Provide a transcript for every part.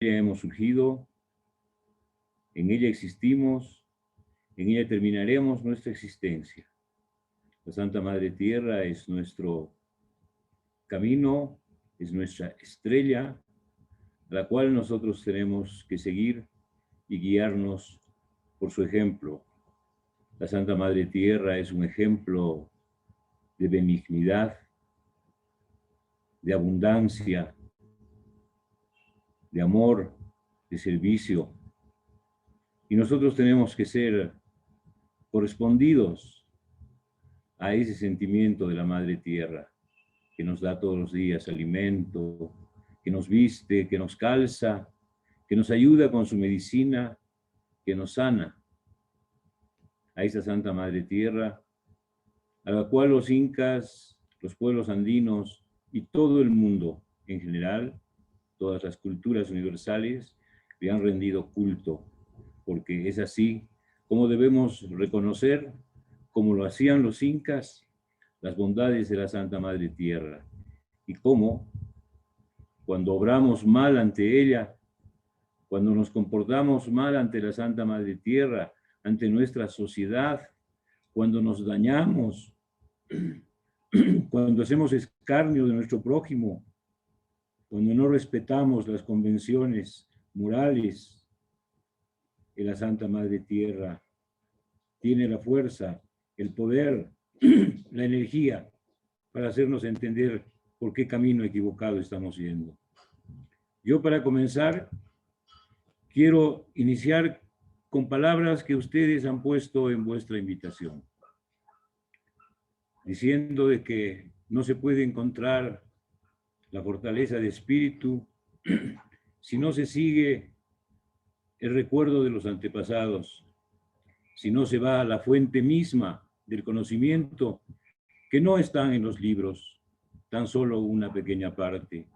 hemos surgido, en ella existimos, en ella terminaremos nuestra existencia. La Santa Madre Tierra es nuestro camino, es nuestra estrella, a la cual nosotros tenemos que seguir y guiarnos por su ejemplo. La Santa Madre Tierra es un ejemplo de benignidad, de abundancia, de amor, de servicio. Y nosotros tenemos que ser correspondidos a ese sentimiento de la Madre Tierra, que nos da todos los días alimento, que nos viste, que nos calza, que nos ayuda con su medicina, que nos sana. A esa Santa Madre Tierra, a la cual los incas, los pueblos andinos y todo el mundo en general, todas las culturas universales, le han rendido culto, porque es así como debemos reconocer, como lo hacían los incas, las bondades de la Santa Madre Tierra, y cómo, cuando obramos mal ante ella, cuando nos comportamos mal ante la Santa Madre Tierra, ante nuestra sociedad, cuando nos dañamos, cuando hacemos escarnio de nuestro prójimo, cuando no respetamos las convenciones morales, que la Santa Madre Tierra tiene la fuerza, el poder, la energía para hacernos entender por qué camino equivocado estamos yendo. Yo, para comenzar, quiero iniciar con palabras que ustedes han puesto en vuestra invitación, diciendo de que no se puede encontrar la fortaleza de espíritu si no se sigue el recuerdo de los antepasados, si no se va a la fuente misma del conocimiento, que no están en los libros, tan solo una pequeña parte.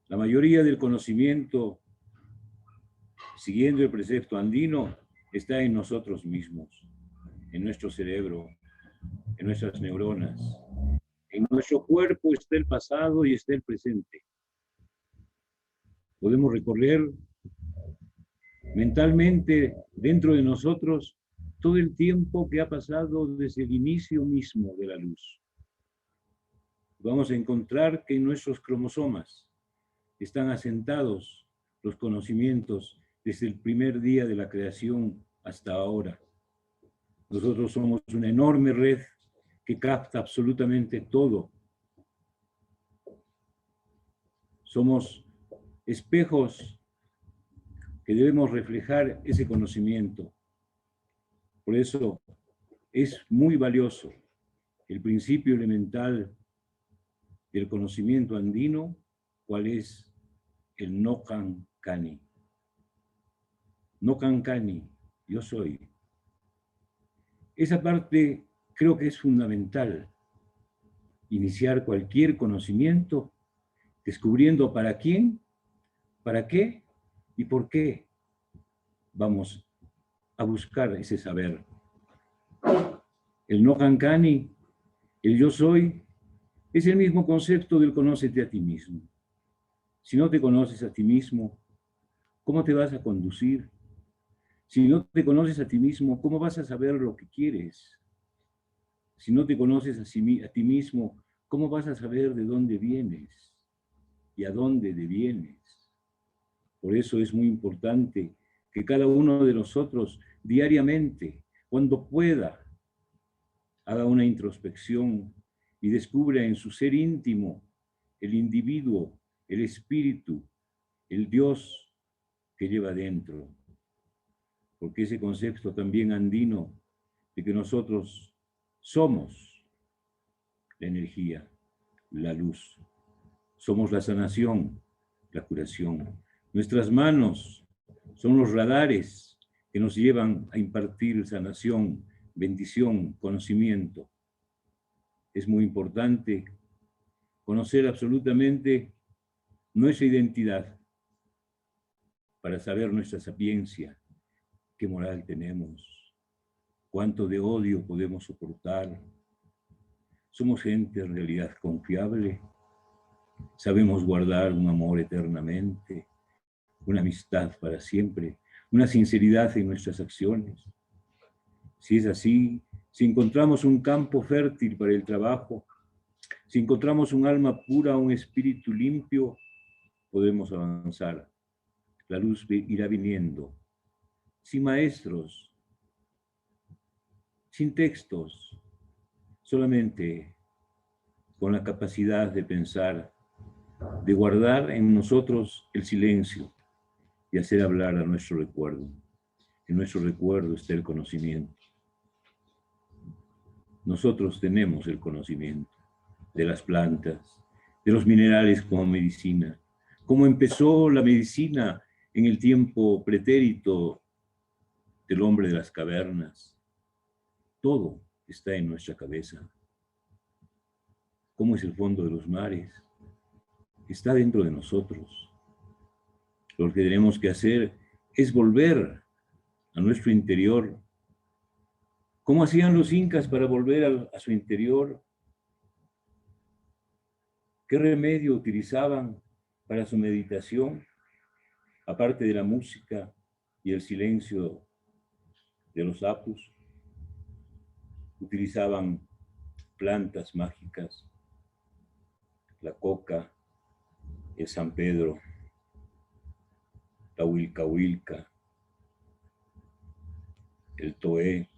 La mayoría del conocimiento, siguiendo el precepto andino, está en nosotros mismos, en nuestro cerebro, en nuestras neuronas. En nuestro cuerpo está el pasado y está el presente. Podemos recorrer mentalmente dentro de nosotros todo el tiempo que ha pasado desde el inicio mismo de la luz. Vamos a encontrar que en nuestros cromosomas están asentados los conocimientos desde el primer día de la creación hasta ahora. Nosotros somos una enorme red que capta absolutamente todo. Somos espejos que debemos reflejar ese conocimiento. Por eso es muy valioso el principio elemental del conocimiento andino, cuál es el no cancani. No cancani, yo soy. Esa parte creo que es fundamental. Iniciar cualquier conocimiento descubriendo para quién, para qué y por qué vamos a buscar ese saber. El no cancani, el yo soy, es el mismo concepto del conócete a ti mismo. Si no te conoces a ti mismo, ¿cómo te vas a conducir? Si no te conoces a ti mismo, ¿cómo vas a saber lo que quieres? Si no te conoces a ti mismo, ¿cómo vas a saber de dónde vienes y a dónde devienes? Por eso es muy importante que cada uno de nosotros diariamente, cuando pueda, haga una introspección y descubra en su ser íntimo el individuo, el espíritu, el Dios que lleva dentro. Porque ese concepto también andino de que nosotros somos la energía, la luz, somos la sanación, la curación. Nuestras manos son los radares que nos llevan a impartir sanación, bendición, conocimiento. Es muy importante conocer absolutamente nuestra identidad para saber nuestra sapiencia, qué moral tenemos, cuánto de odio podemos soportar. Somos gente en realidad confiable, sabemos guardar un amor eternamente, una amistad para siempre, una sinceridad en nuestras acciones. Si es así, si encontramos un campo fértil para el trabajo, si encontramos un alma pura, un espíritu limpio, podemos avanzar. La luz irá viniendo, sin maestros, sin textos, solamente con la capacidad de pensar, de guardar en nosotros el silencio y hacer hablar a nuestro recuerdo. En nuestro recuerdo está el conocimiento. Nosotros tenemos el conocimiento de las plantas, de los minerales como medicina. Cómo empezó la medicina en el tiempo pretérito del hombre de las cavernas. Todo está en nuestra cabeza. ¿Cómo es el fondo de los mares? Está dentro de nosotros. Lo que tenemos que hacer es volver a nuestro interior. ¿Cómo hacían los incas para volver a su interior? ¿Qué remedio utilizaban para su meditación? Aparte de la música y el silencio de los apus, utilizaban plantas mágicas, la coca, el San Pedro, la huilca, el toé,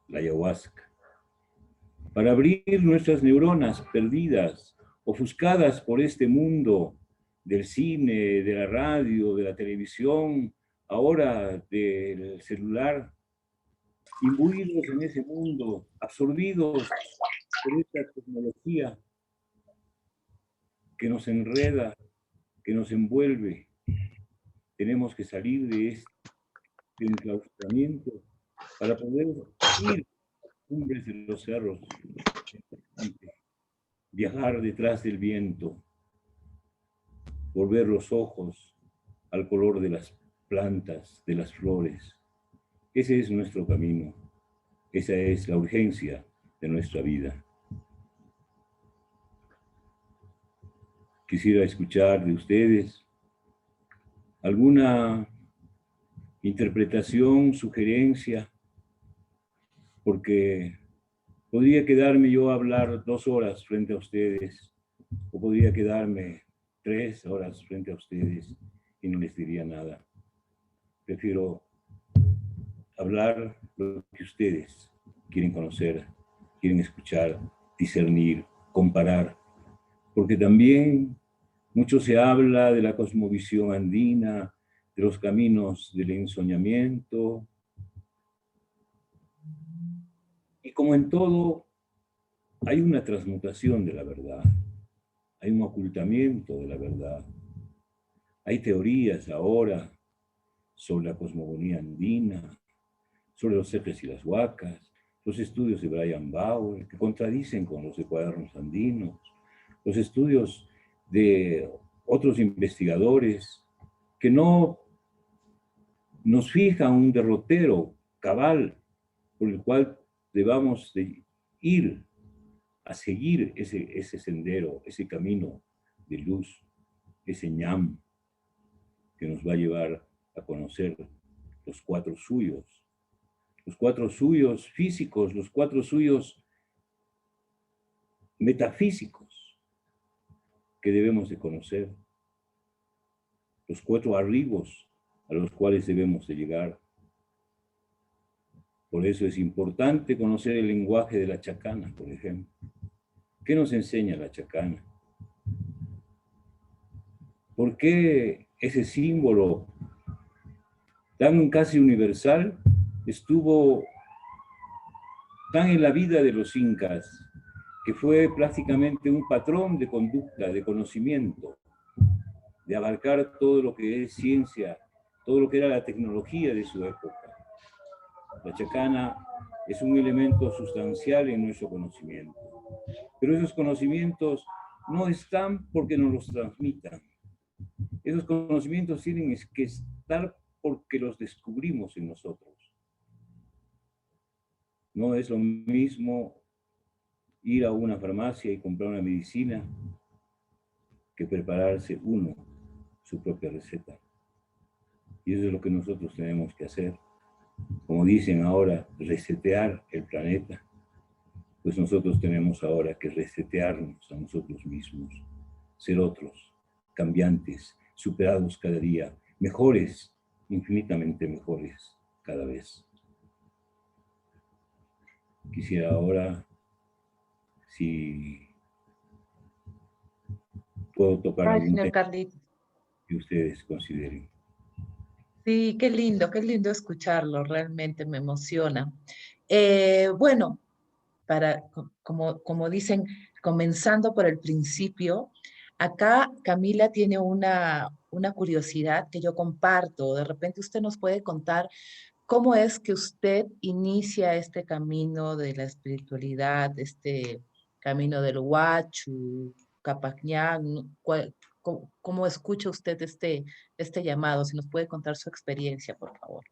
la ayahuasca, para abrir nuestras neuronas perdidas, ofuscadas por este mundo del cine, de la radio, de la televisión, ahora del celular, imbuidos en ese mundo, absorbidos por esta tecnología que nos enreda, que nos envuelve. Tenemos que salir de este enclaustramiento para poder ir cumbres de los cerros, viajar detrás del viento, volver los ojos al color de las plantas, de las flores. Ese es nuestro camino, esa es la urgencia de nuestra vida. Quisiera escuchar de ustedes alguna interpretación, sugerencia, porque podría quedarme yo a hablar 2 horas frente a ustedes, o podría quedarme 3 horas frente a ustedes y no les diría nada. Prefiero hablar lo que ustedes quieren conocer, quieren escuchar, discernir, comparar, porque también mucho se habla de la cosmovisión andina, de los caminos del ensoñamiento, y como en todo, hay una transmutación de la verdad, hay un ocultamiento de la verdad. Hay teorías ahora sobre la cosmogonía andina, sobre los cepes y las huacas, los estudios de Brian Bauer, que contradicen con los de Cuadernos Andinos, los estudios de otros investigadores que no nos fijan un derrotero cabal por el cual debamos de ir a seguir ese sendero, ese camino de luz, ese ñam que nos va a llevar a conocer los 4 suyos físicos, los 4 suyos metafísicos que debemos de conocer, los 4 arribos a los cuales debemos de llegar. Por eso es importante conocer el lenguaje de la chacana, por ejemplo. ¿Qué nos enseña la chacana? ¿Por qué ese símbolo tan casi universal estuvo tan en la vida de los incas, que fue prácticamente un patrón de conducta, de conocimiento, de abarcar todo lo que es ciencia, todo lo que era la tecnología de su época? La chacana es un elemento sustancial en nuestro conocimiento, pero esos conocimientos no están porque nos los transmitan. Esos conocimientos tienen que estar porque los descubrimos en nosotros. No es lo mismo ir a una farmacia y comprar una medicina que prepararse uno su propia receta. Y eso es lo que nosotros tenemos que hacer. Como dicen ahora, resetear el planeta. Pues nosotros tenemos ahora que resetearnos a nosotros mismos, ser otros, cambiantes, superados cada día, mejores, infinitamente mejores cada vez. Quisiera ahora, si puedo tocar Ay, algún señor tema Carlitos. que ustedes consideren. Sí, qué lindo escucharlo, realmente me emociona. Bueno, como dicen, comenzando por el principio, acá Camila tiene una curiosidad que yo comparto. De repente usted nos puede contar cómo es que usted inicia este camino de la espiritualidad, este camino del Huachu, Capacñán, ¿no? ¿Cómo escucha usted este llamado? Si nos puede contar su experiencia, por favor.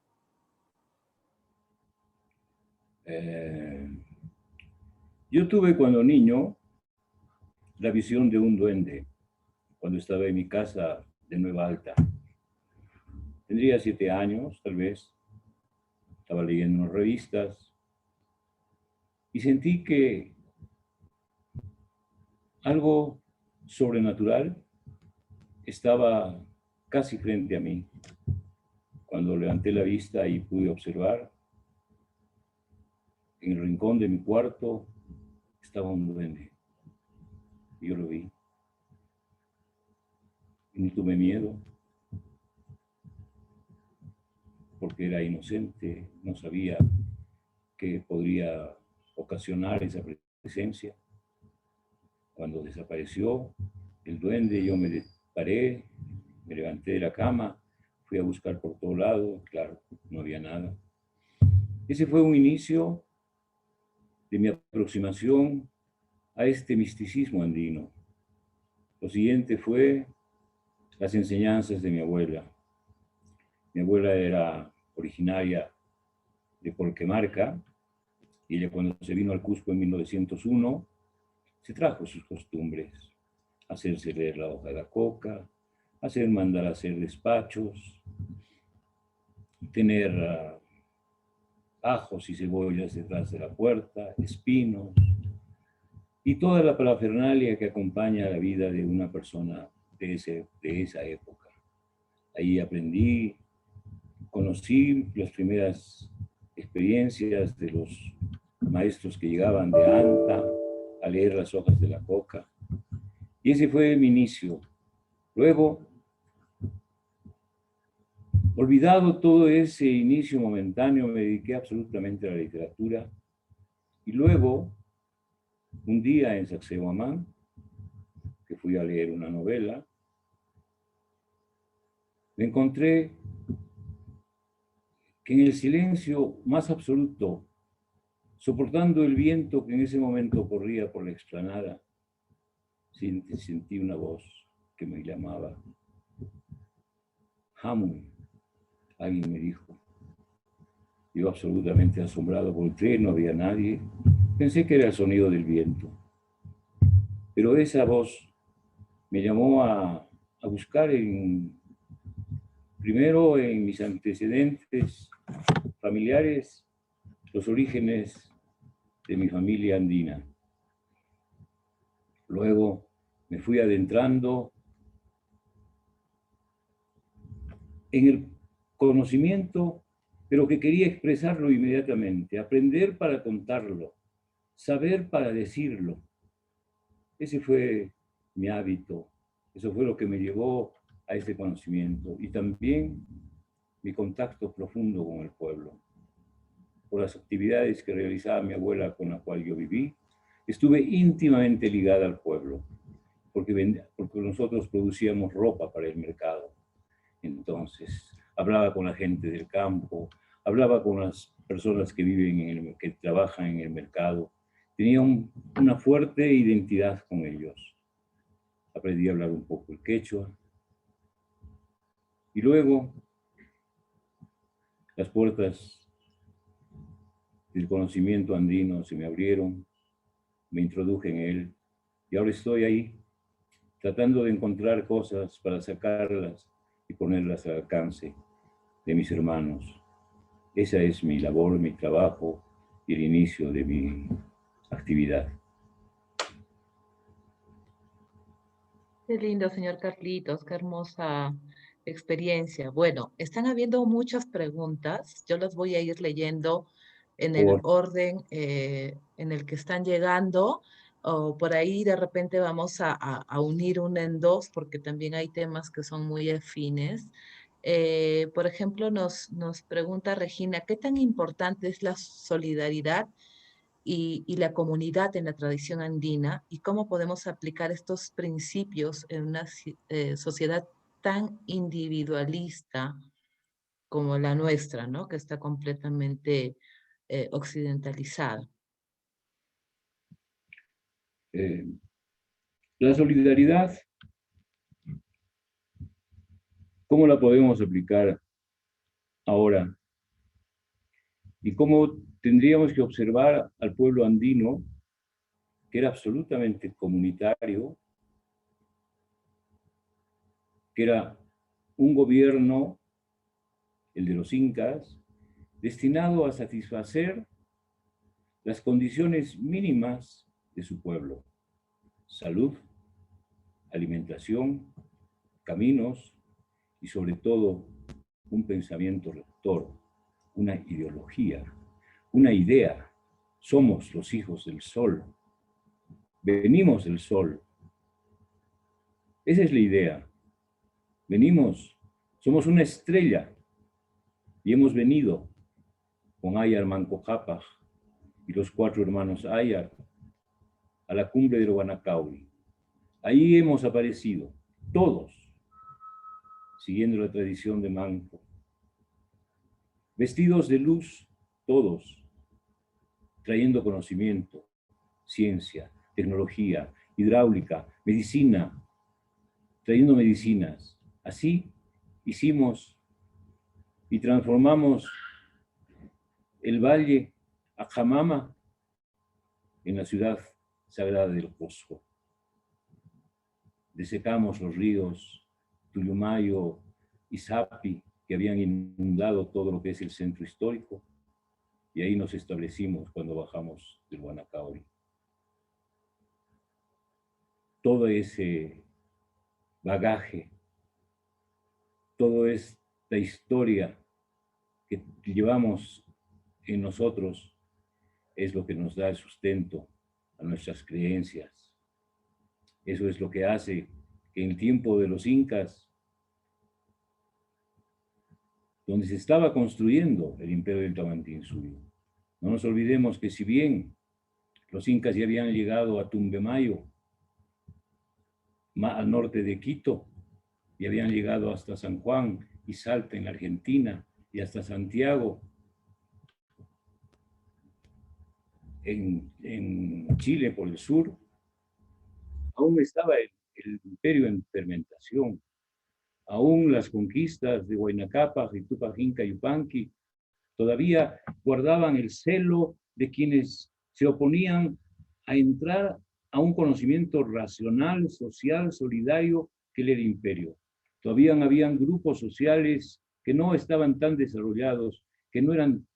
Eh, yo tuve cuando niño la visión de un duende, cuando estaba en mi casa de Nueva Alta. Tendría 7 años, tal vez. Estaba leyendo unas revistas y sentí que algo sobrenatural estaba casi frente a mí. Cuando levanté la vista y pude observar, en el rincón de mi cuarto estaba un duende. Yo lo vi y no tuve miedo porque era inocente, no sabía qué podría ocasionar esa presencia. Cuando desapareció el duende, yo me paré, me levanté de la cama, fui a buscar por todo lado, claro, no había nada. Ese fue un inicio de mi aproximación a este misticismo andino. Lo siguiente fue las enseñanzas de mi abuela. Mi abuela era originaria de Polquemarca y ella cuando se vino al Cusco en 1901 se trajo sus costumbres, hacerse leer la hoja de la coca, mandar a hacer despachos, tener ajos y cebollas detrás de la puerta, espinos, y toda la parafernalia que acompaña la vida de una persona de esa época. Ahí aprendí, conocí las primeras experiencias de los maestros que llegaban de Anta a leer las hojas de la coca. Y ese fue mi inicio. Luego, olvidado todo ese inicio momentáneo, me dediqué absolutamente a la literatura. Y luego, un día en Sacsayhuamán, que fui a leer una novela, me encontré que en el silencio más absoluto, soportando el viento que en ese momento corría por la explanada, sentí una voz que me llamaba. Hamun, alguien me dijo. Yo absolutamente asombrado volteé, no había nadie. Pensé que era el sonido del viento. Pero esa voz me llamó a buscar primero en mis antecedentes familiares los orígenes de mi familia andina. Luego me fui adentrando en el conocimiento, pero que quería expresarlo inmediatamente, aprender para contarlo, saber para decirlo. Ese fue mi hábito, eso fue lo que me llevó a ese conocimiento y también mi contacto profundo con el pueblo. Por las actividades que realizaba mi abuela con la cual yo viví, estuve íntimamente ligada al pueblo, porque nosotros producíamos ropa para el mercado. Entonces, hablaba con la gente del campo, hablaba con las personas que viven, que trabajan en el mercado. Tenía una fuerte identidad con ellos. Aprendí a hablar un poco el quechua. Y luego, las puertas del conocimiento andino se me abrieron, me introduje en él. Y ahora estoy ahí, tratando de encontrar cosas para sacarlas y ponerlas al alcance de mis hermanos. Esa es mi labor, mi trabajo y el inicio de mi actividad. Qué lindo, señor Carlitos, qué hermosa experiencia. Bueno, están habiendo muchas preguntas. Yo las voy a ir leyendo en el orden en el que están llegando. O por ahí de repente vamos a unir una en dos, porque también hay temas que son muy afines. Por ejemplo, nos pregunta Regina, ¿qué tan importante es la solidaridad y la comunidad en la tradición andina y cómo podemos aplicar estos principios en una sociedad tan individualista como la nuestra, ¿no? Que está completamente occidentalizada? La solidaridad, ¿cómo la podemos aplicar ahora? Y cómo tendríamos que observar al pueblo andino, que era absolutamente comunitario, que era un gobierno, el de los incas, destinado a satisfacer las condiciones mínimas de su pueblo: salud, alimentación, caminos y sobre todo un pensamiento rector, una ideología, una idea. Somos los hijos del sol, venimos del sol. Esa es la idea. Venimos, somos una estrella y hemos venido con Ayar Manco Cápac y los 4 hermanos Ayar a la cumbre del Guanacauri. Ahí hemos aparecido, todos, siguiendo la tradición de Manco, vestidos de luz, todos, trayendo conocimiento, ciencia, tecnología, hidráulica, medicina, trayendo medicinas. Así hicimos y transformamos el valle Ajamama en la ciudad sagrada del Cusco. Desecamos los ríos Tuyumayo y Sapi, que habían inundado todo lo que es el centro histórico, y ahí nos establecimos cuando bajamos del Guanacauri. Todo ese bagaje, toda esta historia que llevamos en nosotros es lo que nos da el sustento a nuestras creencias. Eso es lo que hace que en el tiempo de los incas, donde se estaba construyendo el imperio del Tahuantinsuyo, no nos olvidemos que si bien los incas ya habían llegado a Tumbemayo, al norte de Quito, y habían llegado hasta San Juan y Salta en la Argentina, y hasta Santiago en Chile por el sur, aún estaba el imperio en fermentación. Aún las conquistas de Huayna Cápac y Tupac Inca y Yupanqui todavía guardaban el celo de quienes se oponían a entrar a un conocimiento racional, social, solidario que era el imperio. Todavía habían grupos sociales que no estaban tan desarrollados, que no eran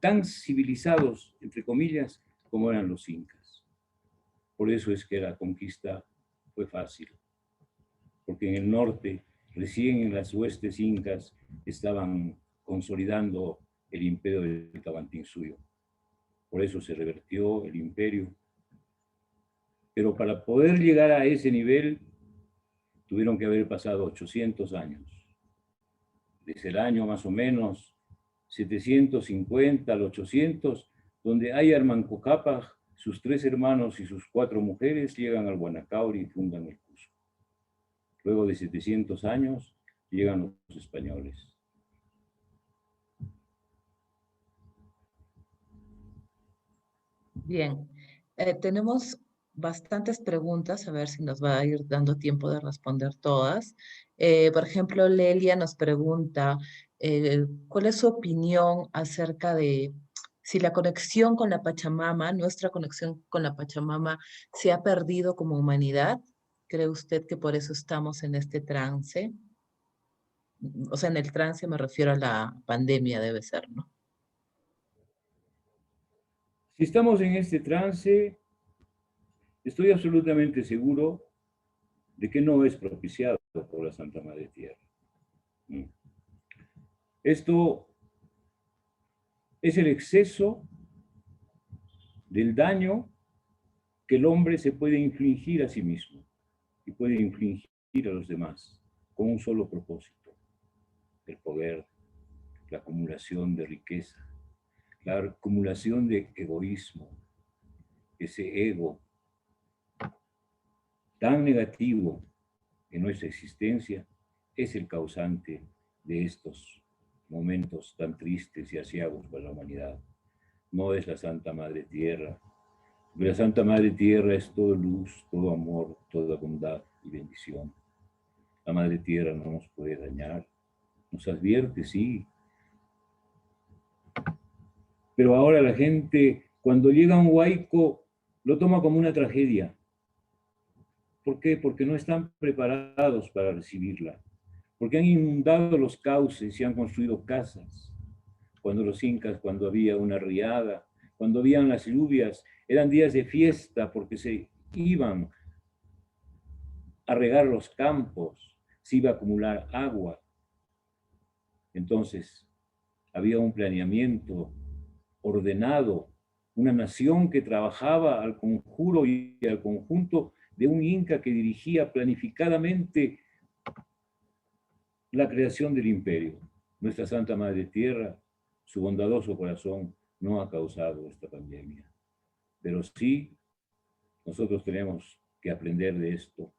tan civilizados, entre comillas, como eran los incas. Por eso es que la conquista fue fácil, porque en el norte, recién en las huestes incas, estaban consolidando el imperio del Tahuantinsuyo. Por eso se revertió el imperio. Pero para poder llegar a ese nivel, tuvieron que haber pasado 800 años. Desde el año más o menos 750 al 800, donde Ayar Manco Cápac, sus 3 hermanos y sus 4 mujeres llegan al Guanacauri y fundan el Cusco. Luego de 700 años, llegan los españoles. Bien, tenemos bastantes preguntas, a ver si nos va a ir dando tiempo de responder todas. Por ejemplo, Lelia nos pregunta, ¿cuál es su opinión acerca de si la conexión con la Pachamama, nuestra conexión con la Pachamama, se ha perdido como humanidad? ¿Cree usted que por eso estamos en este trance? O sea, en el trance me refiero a la pandemia, debe ser, ¿no? Si estamos en este trance, estoy absolutamente seguro de que no es propiciado por la Santa Madre Tierra. Esto es el exceso del daño que el hombre se puede infligir a sí mismo y puede infligir a los demás con un solo propósito: el poder, la acumulación de riqueza, la acumulación de egoísmo. Ese ego tan negativo en nuestra existencia es el causante de estos momentos tan tristes y aciagos para la humanidad. No es la Santa Madre Tierra. La Santa Madre Tierra es todo luz, todo amor, toda bondad y bendición. La Madre Tierra no nos puede dañar, nos advierte, sí, pero ahora la gente, cuando llega un huaico, lo toma como una tragedia. ¿Por qué? Porque no están preparados para recibirla, porque han inundado los cauces y han construido casas. Cuando los incas, cuando había una riada, cuando habían las lluvias, eran días de fiesta porque se iban a regar los campos, se iba a acumular agua. Entonces, había un planeamiento ordenado, una nación que trabajaba al conjuro y al conjunto de un inca que dirigía planificadamente la creación del imperio. Nuestra Santa Madre Tierra, su bondadoso corazón, no ha causado esta pandemia. Pero sí, nosotros tenemos que aprender de esto.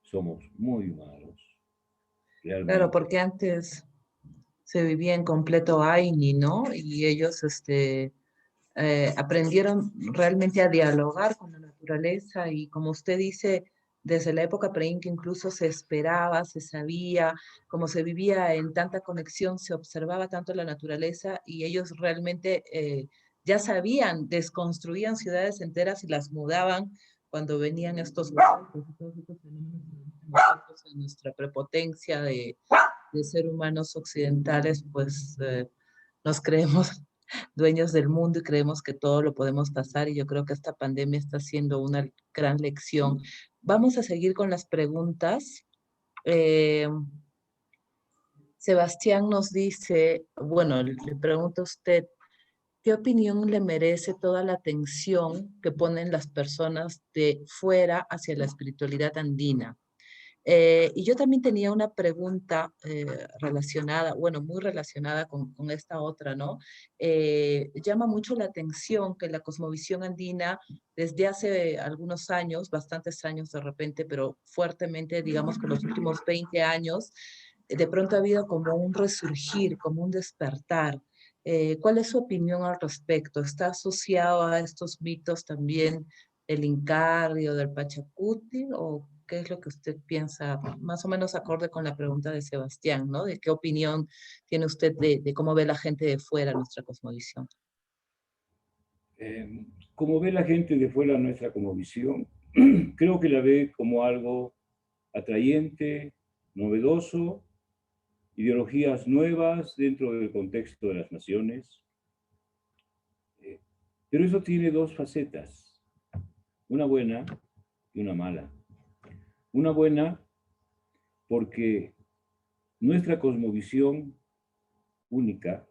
Somos muy malos, Claro, realmente. porque antes se vivía en completo Aini, ¿no? Y ellos aprendieron realmente a dialogar con la naturaleza y como usted dice, desde la época preinca incluso se esperaba, se sabía, como se vivía en tanta conexión, se observaba tanto la naturaleza y ellos realmente ya sabían, desconstruían ciudades enteras y las mudaban cuando venían estos golpes y todos estos fenómenos que nosotros en nuestra prepotencia de ser humanos occidentales, pues nos creemos dueños del mundo y creemos que todo lo podemos pasar y yo creo que esta pandemia está siendo una gran lección. Vamos a seguir con las preguntas. Eh, Sebastián nos dice, bueno, le pregunto a usted, ¿qué opinión le merece toda la atención que ponen las personas de fuera hacia la espiritualidad andina? Y yo también tenía una pregunta relacionada, bueno, muy relacionada con esta otra, ¿no? Llama mucho la atención que la cosmovisión andina, desde hace algunos años, bastantes años de repente, pero fuertemente, digamos que los últimos 20 años, de pronto ha habido como un resurgir, como un despertar. ¿Cuál es su opinión al respecto? ¿Está asociado a estos mitos también el Incardio del Pachacuti o qué es lo que usted piensa, más o menos acorde con la pregunta de Sebastián, ¿no? ¿De qué opinión tiene usted de cómo ve la gente de fuera nuestra cosmovisión? Como ve la gente de fuera nuestra cosmovisión, creo que la ve como algo atrayente, novedoso, ideologías nuevas dentro del contexto de las naciones. Pero eso tiene dos facetas, una buena y una mala. Una buena porque nuestra cosmovisión única,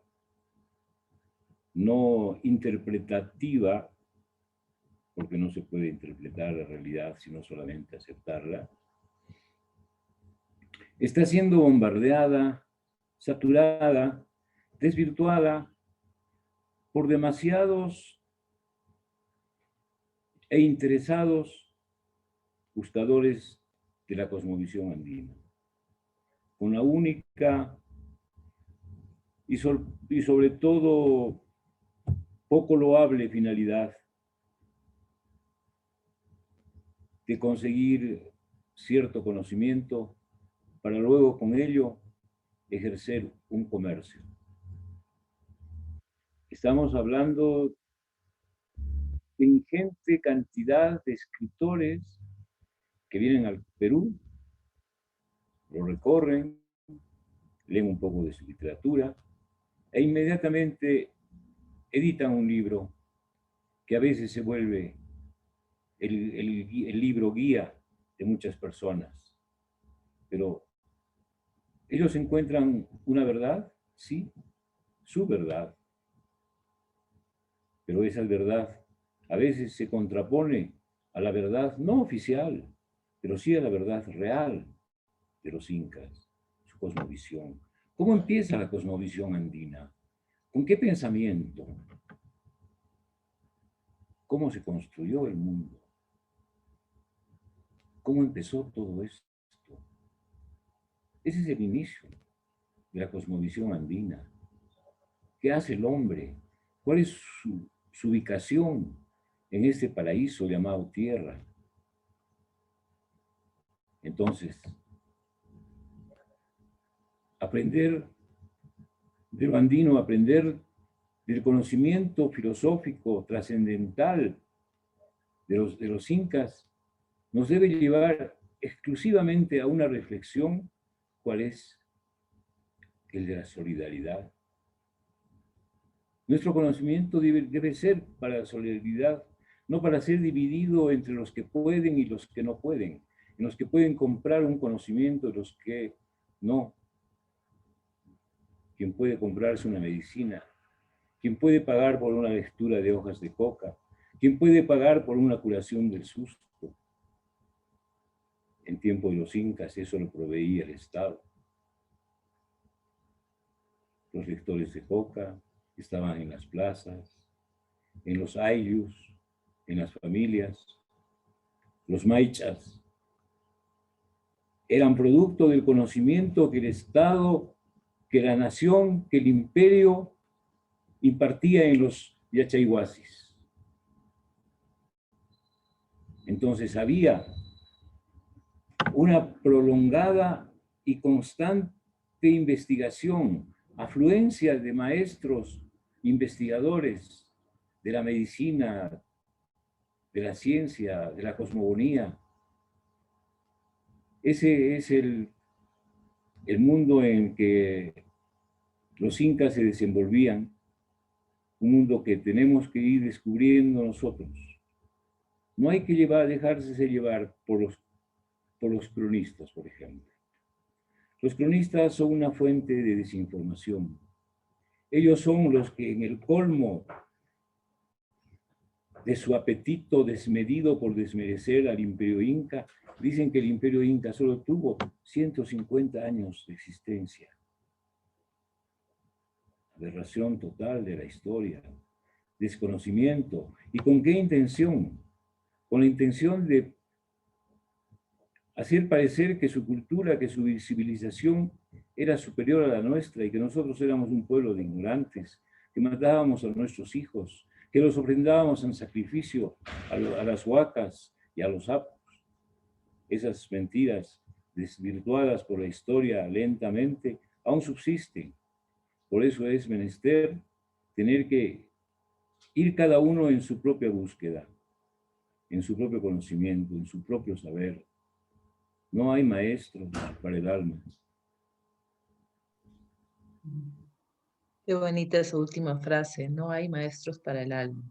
no interpretativa, porque no se puede interpretar la realidad sino solamente aceptarla, está siendo bombardeada, saturada, desvirtuada por demasiados e interesados buscadores de la cosmovisión andina, con la única y sobre todo poco loable finalidad de conseguir cierto conocimiento para luego con ello ejercer un comercio. Estamos hablando de, ingente cantidad de escritores que vienen al Perú, lo recorren, leen un poco de su literatura e inmediatamente editan un libro que a veces se vuelve el libro guía de muchas personas. Pero ellos encuentran una verdad, sí, su verdad. Pero esa verdad a veces se contrapone a la verdad no oficial, pero sí a la verdad real de los incas, su cosmovisión. ¿Cómo empieza la cosmovisión andina? ¿Con qué pensamiento? ¿Cómo se construyó el mundo? ¿Cómo empezó todo esto? Ese es el inicio de la cosmovisión andina. ¿Qué hace el hombre? ¿Cuál es su ubicación en este paraíso llamado tierra? Entonces, aprender de lo andino, aprender del conocimiento filosófico trascendental de los incas, nos debe llevar exclusivamente a una reflexión, ¿cuál es? El de la solidaridad. Nuestro conocimiento debe ser para la solidaridad, no para ser dividido entre los que pueden y los que no pueden, en los que pueden comprar un conocimiento y los que no. Quien puede comprarse una medicina, quien puede pagar por una lectura de hojas de coca, quien puede pagar por una curación del susto. En tiempo de los incas eso lo proveía el Estado. Los lectores de coca estaban en las plazas, en los ayllus, en las familias. Los maichas eran producto del conocimiento que el Estado, que la nación, que el imperio impartía en los yachayhuasis. Entonces había una prolongada y constante investigación, afluencia de maestros, investigadores de la medicina, de la ciencia, de la cosmogonía. Ese es el mundo en que los incas se desenvolvían, un mundo que tenemos que ir descubriendo nosotros. No hay que dejarse llevar por los cronistas, por ejemplo. Los cronistas son una fuente de desinformación. Ellos son los que en el colmo de su apetito desmedido por desmerecer al imperio inca, dicen que el imperio inca solo tuvo 150 años de existencia. Aberración total de la historia, desconocimiento. ¿Y con qué intención? Con la intención de hacer parecer que su cultura, que su civilización era superior a la nuestra y que nosotros éramos un pueblo de ignorantes, que matábamos a nuestros hijos, que los ofrendábamos en sacrificio a las huacas y a los sapos. Esas mentiras desvirtuadas por la historia lentamente aún subsisten. Por eso es menester tener que ir cada uno en su propia búsqueda, en su propio conocimiento, en su propio saber. No hay maestros para el alma. Qué bonita esa última frase, no hay maestros para el alma.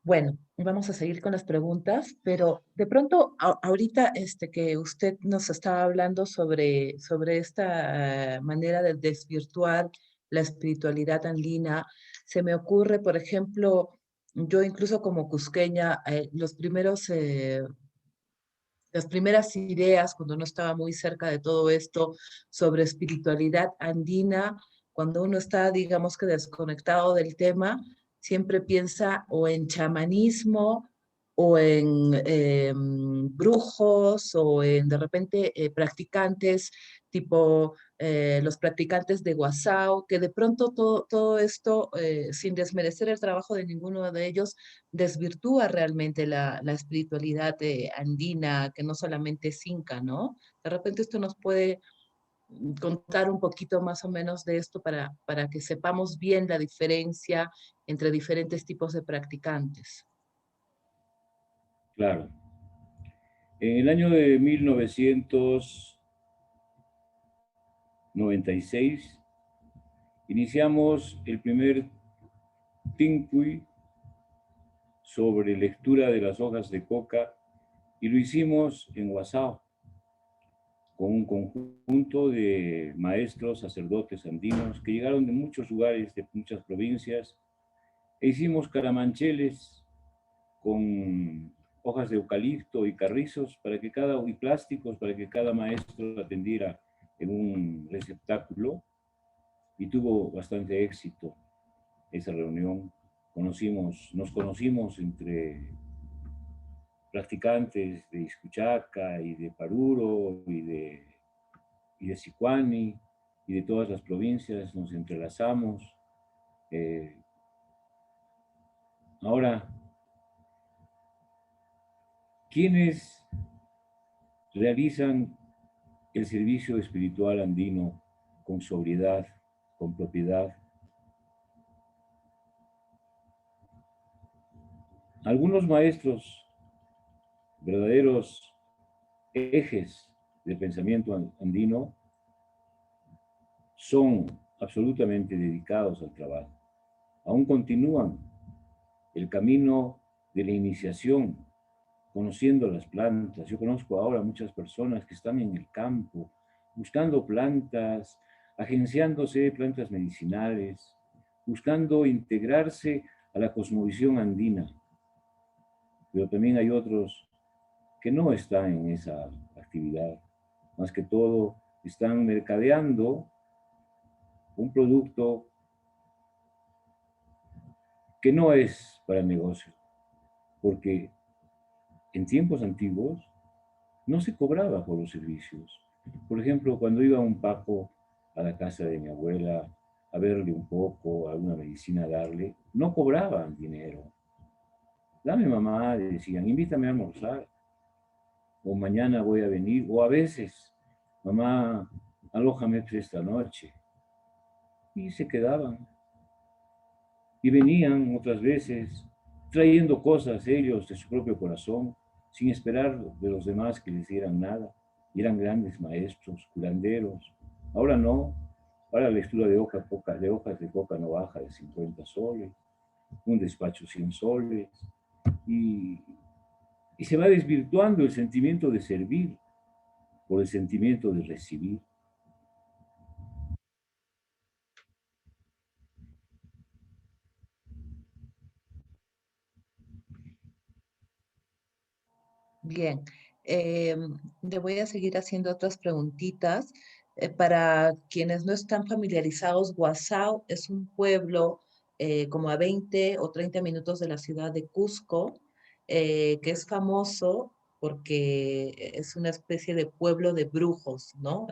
Bueno, vamos a seguir con las preguntas, pero de pronto ahorita que usted nos estaba hablando sobre esta manera de desvirtuar la espiritualidad andina, se me ocurre, por ejemplo, yo incluso como cusqueña, las primeras ideas, cuando no estaba muy cerca de todo esto, sobre espiritualidad andina, cuando uno está, digamos que desconectado del tema, siempre piensa o en chamanismo, o en brujos, o en de repente practicantes tipo los practicantes de Guasao, que de pronto todo esto, sin desmerecer el trabajo de ninguno de ellos, desvirtúa realmente la espiritualidad andina, que no solamente es inca, ¿no? De repente esto nos puede contar un poquito más o menos de esto para que sepamos bien la diferencia entre diferentes tipos de practicantes. Claro. En el año de 1996 iniciamos el primer Tincuy sobre lectura de las hojas de coca y lo hicimos en Huazao con un conjunto de maestros, sacerdotes andinos que llegaron de muchos lugares, de muchas provincias, e hicimos caramancheles con hojas de eucalipto y carrizos y plásticos para que cada maestro atendiera en un receptáculo, y tuvo bastante éxito esa reunión. Nos conocimos entre practicantes de Iscuchaca y de Paruro y de Sicuani y de todas las provincias, nos entrelazamos. Ahora, ¿quiénes realizan el servicio espiritual andino con sobriedad, con propiedad? Algunos maestros, verdaderos ejes del pensamiento andino, son absolutamente dedicados al trabajo. Aún continúan el camino de la iniciación, conociendo las plantas. Yo conozco ahora muchas personas que están en el campo, buscando plantas, agenciándose plantas medicinales, buscando integrarse a la cosmovisión andina. Pero también hay otros que no están en esa actividad. Más que todo, están mercadeando un producto que no es para el negocio, porque en tiempos antiguos no se cobraba por los servicios. Por ejemplo, cuando iba un paco a la casa de mi abuela a verle un poco, alguna medicina a darle, no cobraban dinero. Dame mamá, decían, invítame a almorzar, o mañana voy a venir, o a veces, mamá, alójame esta noche. Y se quedaban. Y venían otras veces trayendo cosas ellos de su propio corazón, sin esperar de los demás que les dieran nada. Y eran grandes maestros, curanderos. Ahora no. Ahora la lectura de hojas de coca no baja de 50 soles, un despacho 100 soles. Y, y se va desvirtuando el sentimiento de servir por el sentimiento de recibir. Bien, le voy a seguir haciendo otras preguntitas. Para quienes no están familiarizados, Guasao es un pueblo como a 20 o 30 minutos de la ciudad de Cusco, que es famoso porque es una especie de pueblo de brujos, ¿no?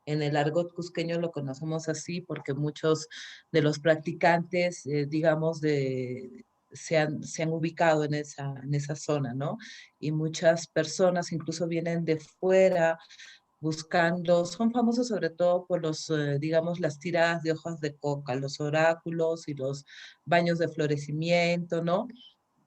En el argot cusqueño lo conocemos así porque muchos de los practicantes, digamos, se han ubicado en esa zona, ¿no? Y muchas personas incluso vienen de fuera buscando, son famosos sobre todo por digamos, las tiradas de hojas de coca, los oráculos y los baños de florecimiento, ¿no?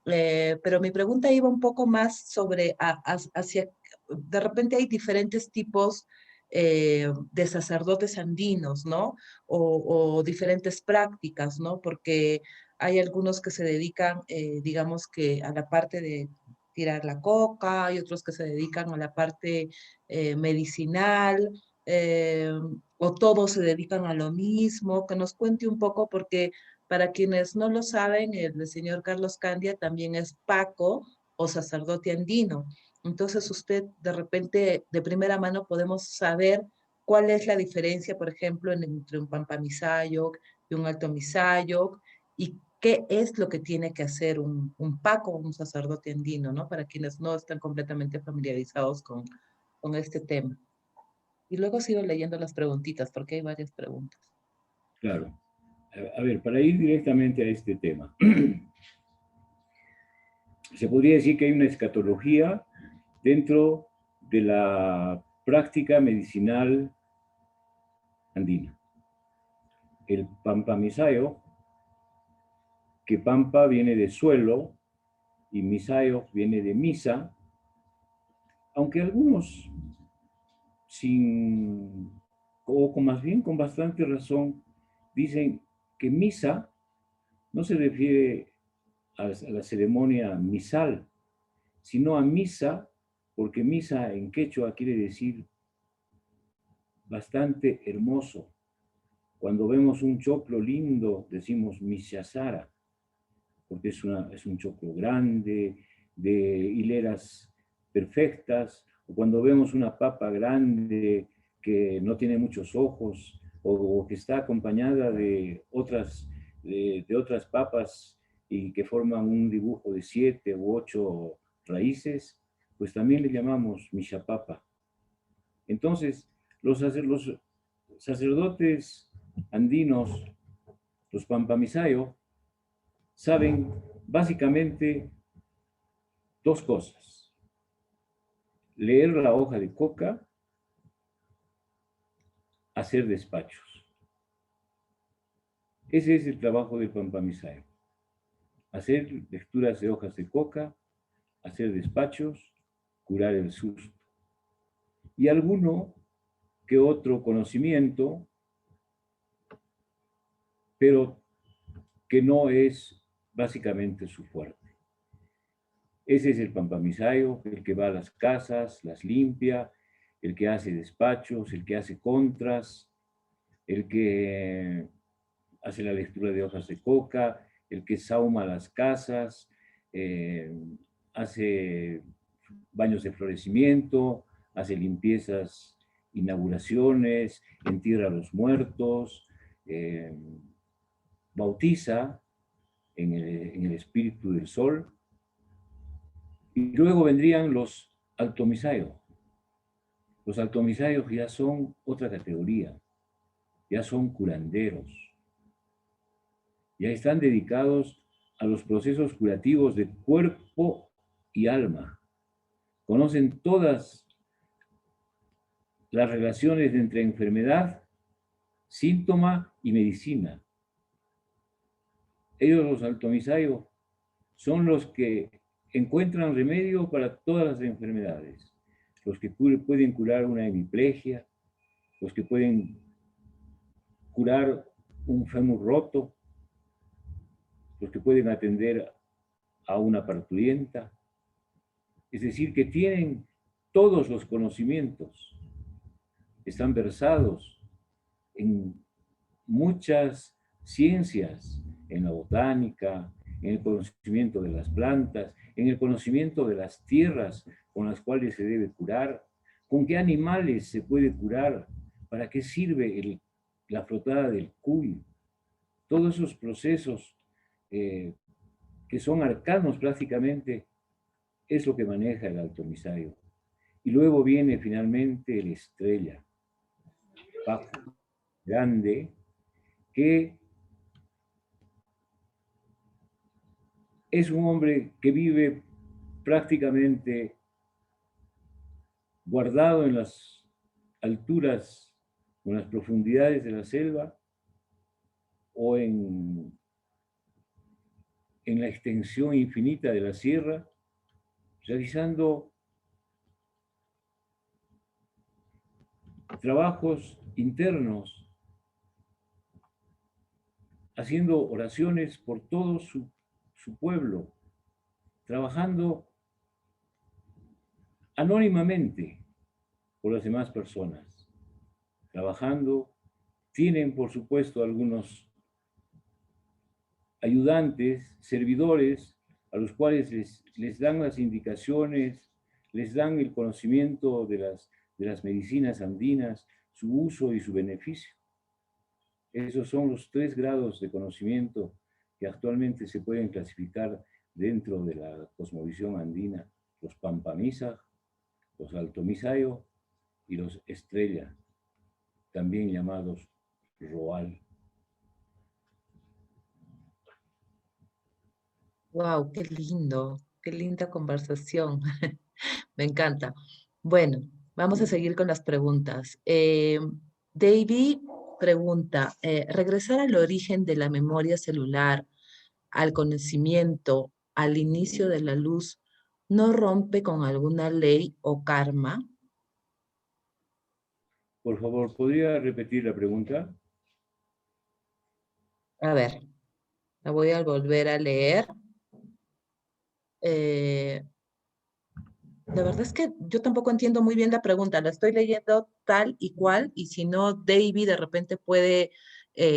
Pero mi pregunta iba un poco más sobre hacia, de repente hay diferentes tipos de sacerdotes andinos, ¿no? O diferentes prácticas, ¿no? Porque hay algunos que se dedican, digamos que a la parte de tirar la coca, hay otros que se dedican a la parte medicinal, eh, o todos se dedican a lo mismo, que nos cuente un poco porque para quienes no lo saben, el señor Carlos Candia también es Paco o sacerdote andino. Entonces usted de repente, de primera mano, podemos saber cuál es la diferencia, por ejemplo, entre un Pampa Misayoc y un Alto Misayoc, y qué es lo que tiene que hacer un Paco o un sacerdote andino, ¿no? Para quienes no están completamente familiarizados con este tema. Y luego sigo leyendo las preguntitas, porque hay varias preguntas. Claro. A ver, para ir directamente a este tema, se podría decir que hay una escatología dentro de la práctica medicinal andina. El Pampa Misayo, que Pampa viene de suelo y Misayo viene de misa, aunque algunos más bien con bastante razón, dicen que misa no se refiere a la ceremonia misal, sino a misa, porque misa en quechua quiere decir bastante hermoso. Cuando vemos un choclo lindo, decimos mishazara, porque es un choclo grande, de hileras perfectas, o cuando vemos una papa grande que no tiene muchos ojos, o que está acompañada de otras papas y que forman un dibujo de 7 u 8 raíces, pues también le llamamos mishapapa. Entonces, los sacerdotes andinos, los pampamisayo, saben básicamente dos cosas: leer la hoja de coca, hacer despachos. Ese es el trabajo del pampamisayo: hacer lecturas de hojas de coca, hacer despachos, curar el susto. Y alguno que otro conocimiento, pero que no es básicamente su fuerte. Ese es el pampamisayo, el que va a las casas, las limpia, el que hace despachos, el que hace contras, el que hace la lectura de hojas de coca, el que sauma las casas, hace baños de florecimiento, hace limpiezas, inauguraciones, entierra a los muertos, bautiza en el espíritu del sol. Y luego vendrían los altomisayos. Los altomisayos ya son otra categoría, ya son curanderos, ya están dedicados a los procesos curativos de cuerpo y alma. Conocen todas las relaciones entre enfermedad, síntoma y medicina. Ellos, los altomisayos, son los que encuentran remedio para todas las enfermedades, los que pueden curar una hemiplegia, los que pueden curar un fémur roto, los que pueden atender a una parturienta. Es decir, que tienen todos los conocimientos, están versados en muchas ciencias, en la botánica, en el conocimiento de las plantas, en el conocimiento de las tierras con las cuales se debe curar, con qué animales se puede curar, para qué sirve la frotada del cuy. Todos esos procesos que son arcanos prácticamente, es lo que maneja el altomisayo. Y luego viene finalmente el estrella, bajo, grande, que es un hombre que vive prácticamente guardado en las alturas o en las profundidades de la selva o en la extensión infinita de la sierra, realizando trabajos internos, haciendo oraciones por todo su pueblo, trabajando anónimamente por las demás personas, trabajando. Tienen, por supuesto, algunos ayudantes, servidores, a los cuales les dan las indicaciones, les dan el conocimiento de las medicinas andinas, su uso y su beneficio. Esos son los 3 grados de conocimiento que actualmente se pueden clasificar dentro de la cosmovisión andina: los pampamisa, los altomisayo y los estrella, también llamados roal. Wow, qué linda conversación. Me encanta. Bueno, vamos a seguir con las preguntas. David pregunta, ¿regresar al origen de la memoria celular, al conocimiento, al inicio de la luz, no rompe con alguna ley o karma? Por favor, ¿podría repetir la pregunta? A ver, la voy a volver a leer. Eh, la verdad es que yo tampoco entiendo muy bien la pregunta. La estoy leyendo tal y cual, y si no, David de repente puede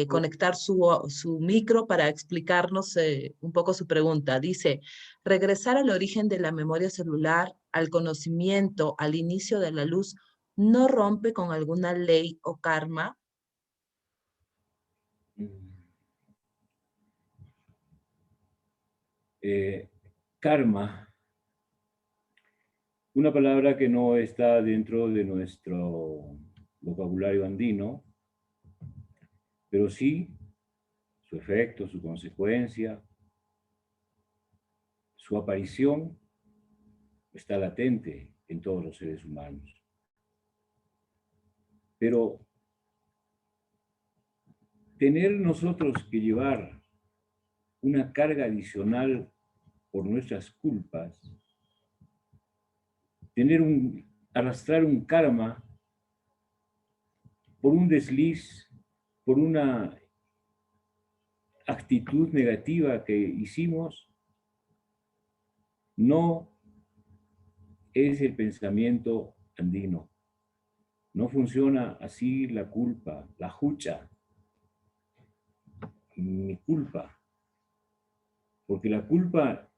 conectar su micro para explicarnos un poco su pregunta. Dice, regresar al origen de la memoria celular, al conocimiento, al inicio de la luz, ¿no rompe con alguna ley o karma? Mm. Eh, Karma, una palabra que no está dentro de nuestro vocabulario andino, pero sí su efecto, su consecuencia, su aparición está latente en todos los seres humanos. Pero tener nosotros que llevar una carga adicional por nuestras culpas, arrastrar un karma por un desliz, por una actitud negativa que hicimos, no es el pensamiento andino. No funciona así la culpa, la jucha, mi culpa. Porque la culpa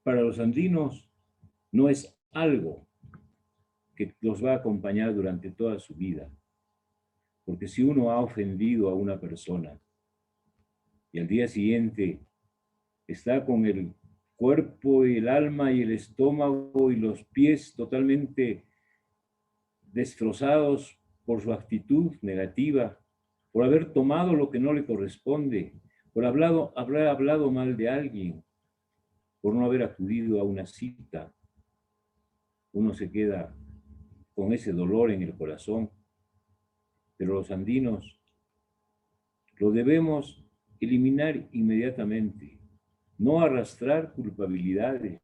para los andinos no es algo que los va a acompañar durante toda su vida. Porque si uno ha ofendido a una persona y al día siguiente está con el cuerpo y el alma y el estómago y los pies totalmente destrozados por su actitud negativa, por haber tomado lo que no le corresponde, por haber hablado mal de alguien, por no haber acudido a una cita, uno se queda con ese dolor en el corazón. Pero los andinos lo debemos eliminar inmediatamente, no arrastrar culpabilidades.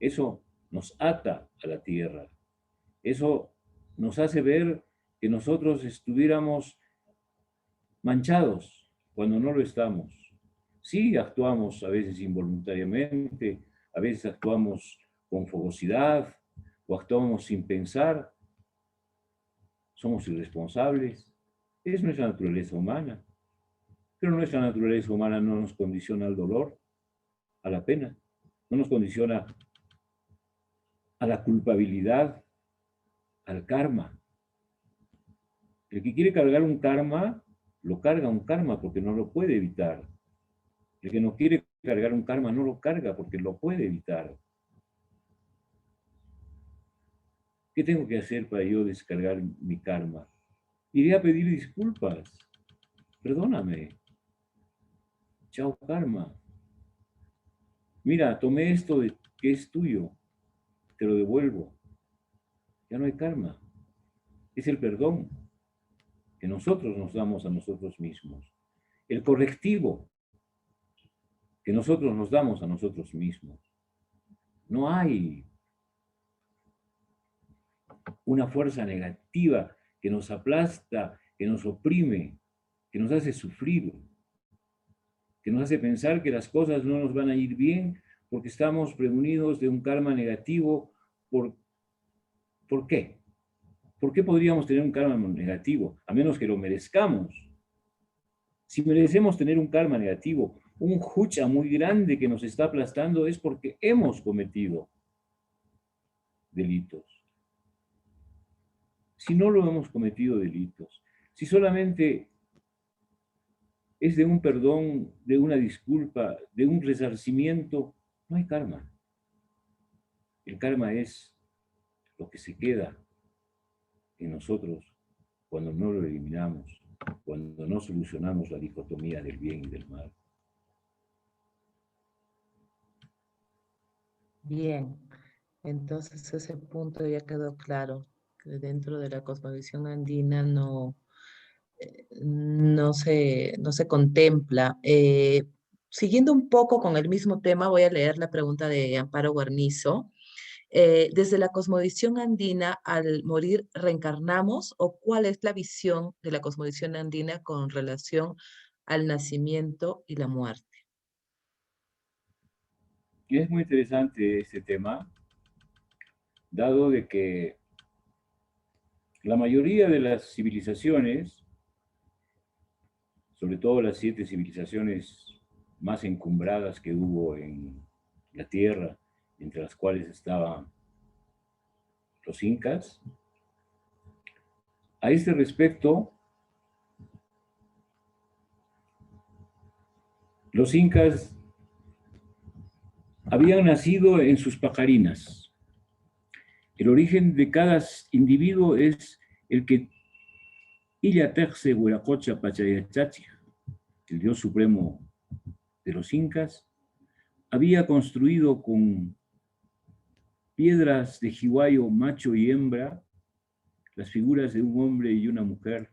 Eso nos ata a la tierra. Eso nos hace ver que nosotros estuviéramos manchados cuando no lo estamos. Sí, actuamos a veces involuntariamente, a veces actuamos con fogosidad o actuamos sin pensar, somos irresponsables. Es nuestra naturaleza humana, pero nuestra naturaleza humana no nos condiciona al dolor, a la pena, no nos condiciona a la culpabilidad, al karma. El que quiere cargar un karma, lo carga un karma porque no lo puede evitar. El que no quiere cargar un karma no lo carga porque lo puede evitar. ¿Qué tengo que hacer para yo descargar mi karma? Iré a pedir disculpas. Perdóname. Chao karma. Mira, tomé esto que es tuyo. Te lo devuelvo. Ya no hay karma. Es el perdón que nosotros nos damos a nosotros mismos. El correctivo que nosotros nos damos a nosotros mismos. No hay una fuerza negativa que nos aplasta, que nos oprime, que nos hace sufrir, que nos hace pensar que las cosas no nos van a ir bien porque estamos prevenidos de un karma negativo. ¿Por, ¿Por qué? ¿Por qué podríamos tener un karma negativo? A menos que lo merezcamos. Si merecemos tener un karma negativo, un hucha muy grande que nos está aplastando, es porque hemos cometido delitos. Si no lo hemos cometido delitos, si solamente es de un perdón, de una disculpa, de un resarcimiento, no hay karma. El karma es lo que se queda en nosotros cuando no lo eliminamos, cuando no solucionamos la dicotomía del bien y del mal. Bien, entonces ese punto ya quedó claro, que dentro de la cosmovisión andina no se contempla. siguiendo un poco con el mismo tema, voy a leer la pregunta de Amparo Guarnizo. Desde la cosmovisión andina, al morir, ¿reencarnamos? ¿O cuál es la visión de la cosmovisión andina con relación al nacimiento y la muerte? Y es muy interesante este tema, dado de que la mayoría de las civilizaciones, sobre todo las 7 civilizaciones más encumbradas que hubo en la Tierra, entre las cuales estaban los incas, a este respecto, los incas habían nacido en sus pajarinas. El origen de cada individuo es el que Illaterce Huiracocha Pachayachachi, el dios supremo de los incas, había construido con piedras de jiwayo macho y hembra las figuras de un hombre y una mujer,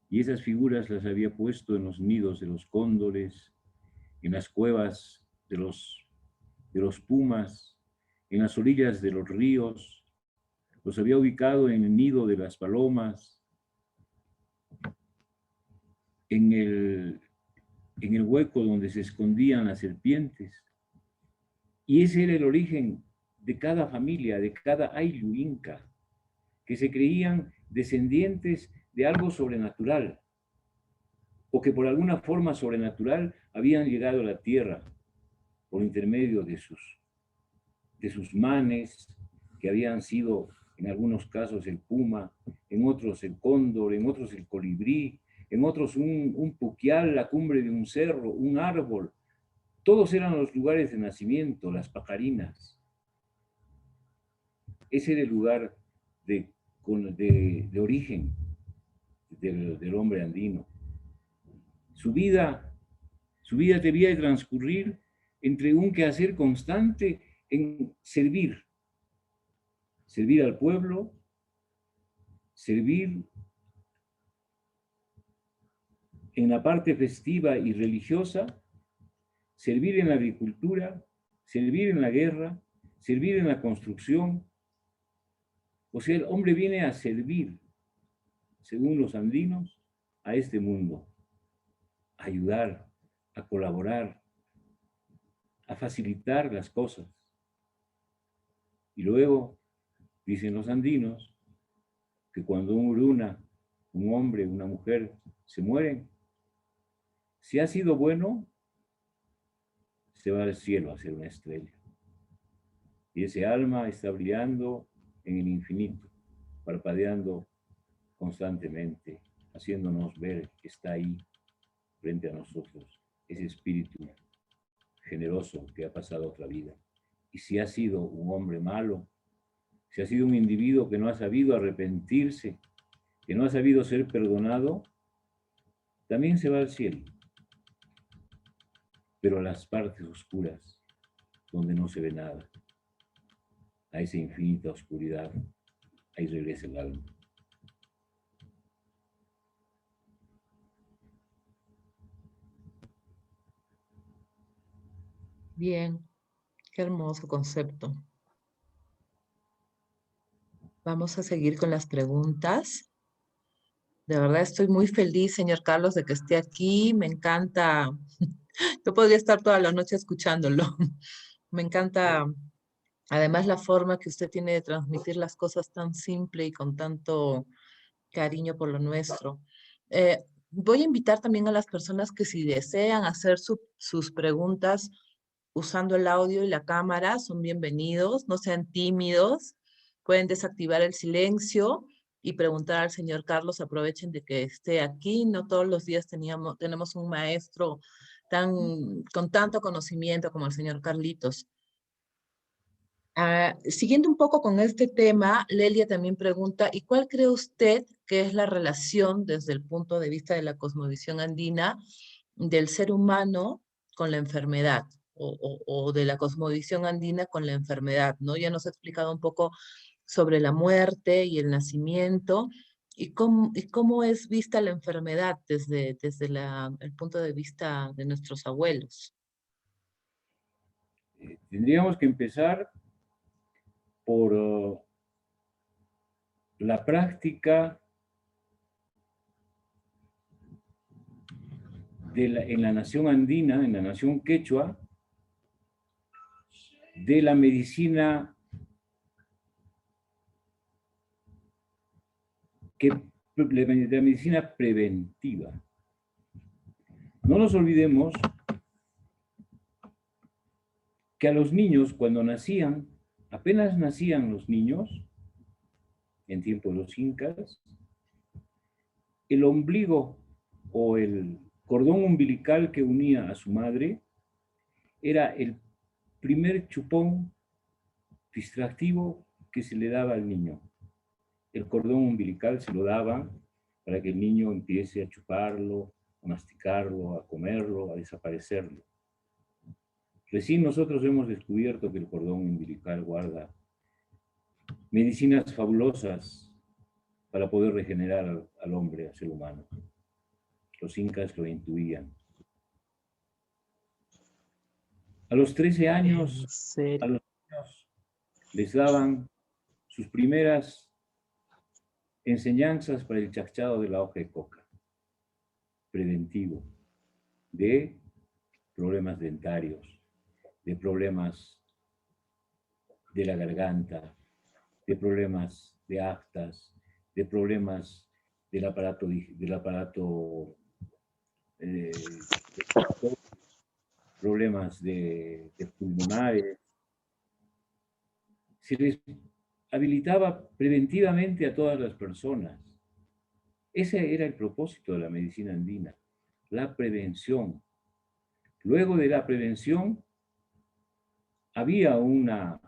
y esas figuras las había puesto en los nidos de los cóndores, en las cuevas de los pumas, en las orillas de los ríos, los había ubicado en el nido de las palomas, en el hueco donde se escondían las serpientes. Y ese era el origen de cada familia, de cada ayllu inca, que se creían descendientes de algo sobrenatural, o que por alguna forma sobrenatural habían llegado a la tierra por intermedio de sus manes, que habían sido en algunos casos el puma, en otros el cóndor, en otros el colibrí, en otros un puquial, la cumbre de un cerro, un árbol. Todos eran los lugares de nacimiento, las pajarinas. Ese era el lugar de origen del hombre andino. Su vida debía transcurrir entre un quehacer constante en servir al pueblo, servir en la parte festiva y religiosa, servir en la agricultura, servir en la guerra, servir en la construcción. O sea, el hombre viene a servir, según los andinos, a este mundo, a ayudar, a colaborar, a facilitar las cosas. Y luego, dicen los andinos, que cuando un hombre, una mujer, se mueren, si ha sido bueno, se va al cielo a ser una estrella. Y ese alma está brillando en el infinito, parpadeando constantemente, haciéndonos ver que está ahí frente a nosotros, ese espíritu generoso que ha pasado otra vida. Y si ha sido un hombre malo, si ha sido un individuo que no ha sabido arrepentirse, que no ha sabido ser perdonado, también se va al cielo. Pero a las partes oscuras, donde no se ve nada, a esa infinita oscuridad, ahí regresa el alma. Bien, qué hermoso concepto. Vamos a seguir con las preguntas. De verdad estoy muy feliz, señor Carlos, de que esté aquí. Me encanta. Yo podría estar toda la noche escuchándolo. Me encanta, además, la forma que usted tiene de transmitir las cosas tan simple y con tanto cariño por lo nuestro. Voy a invitar también a las personas que si desean hacer sus preguntas usando el audio y la cámara, son bienvenidos, no sean tímidos, pueden desactivar el silencio y preguntar al señor Carlos, aprovechen de que esté aquí, no todos los días tenemos un maestro con tanto conocimiento como el señor Carlitos. Siguiendo un poco con este tema, Lelia también pregunta, ¿y cuál cree usted que es la relación desde el punto de vista de la cosmovisión andina del ser humano con la enfermedad o de la cosmovisión andina con la enfermedad, ¿no? Ya nos ha explicado un poco sobre la muerte y el nacimiento y cómo es vista la enfermedad desde el punto de vista de nuestros abuelos? Tendríamos que empezar por la práctica en la nación andina, en la nación quechua, de la medicina de la medicina preventiva. No nos olvidemos que a los niños, cuando nacían, apenas nacían los niños, en tiempo de los incas, el ombligo o el cordón umbilical que unía a su madre era el primer chupón distractivo que se le daba al niño. El cordón umbilical se lo daban para que el niño empiece a chuparlo, a masticarlo, a comerlo, a desaparecerlo. Recién nosotros hemos descubierto que el cordón umbilical guarda medicinas fabulosas para poder regenerar al hombre, al ser humano. Los incas lo intuían. A los 13 años, ¿En serio? a los niños les daban sus primeras enseñanzas para el chachado de la hoja de coca, preventivo, de problemas dentarios, de problemas de la garganta, de problemas de aftas, de problemas del aparato problemas de pulmonares. Se les habilitaba preventivamente a todas las personas. Ese era el propósito de la medicina andina, la prevención. Luego de la prevención, había una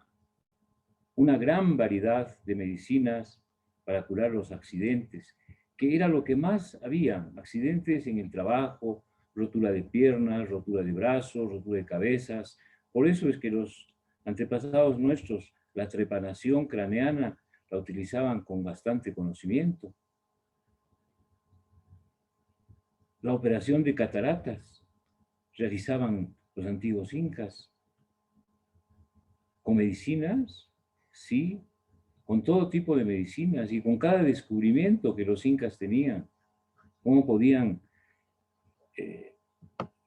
gran variedad de medicinas para curar los accidentes, que era lo que más había, accidentes en el trabajo, rotura de piernas, rotura de brazos, rotura de cabezas. Por eso es que los antepasados nuestros, la trepanación craneana, la utilizaban con bastante conocimiento. La operación de cataratas realizaban los antiguos incas. ¿Con medicinas? Sí, con todo tipo de medicinas y con cada descubrimiento que los incas tenían. Cómo podían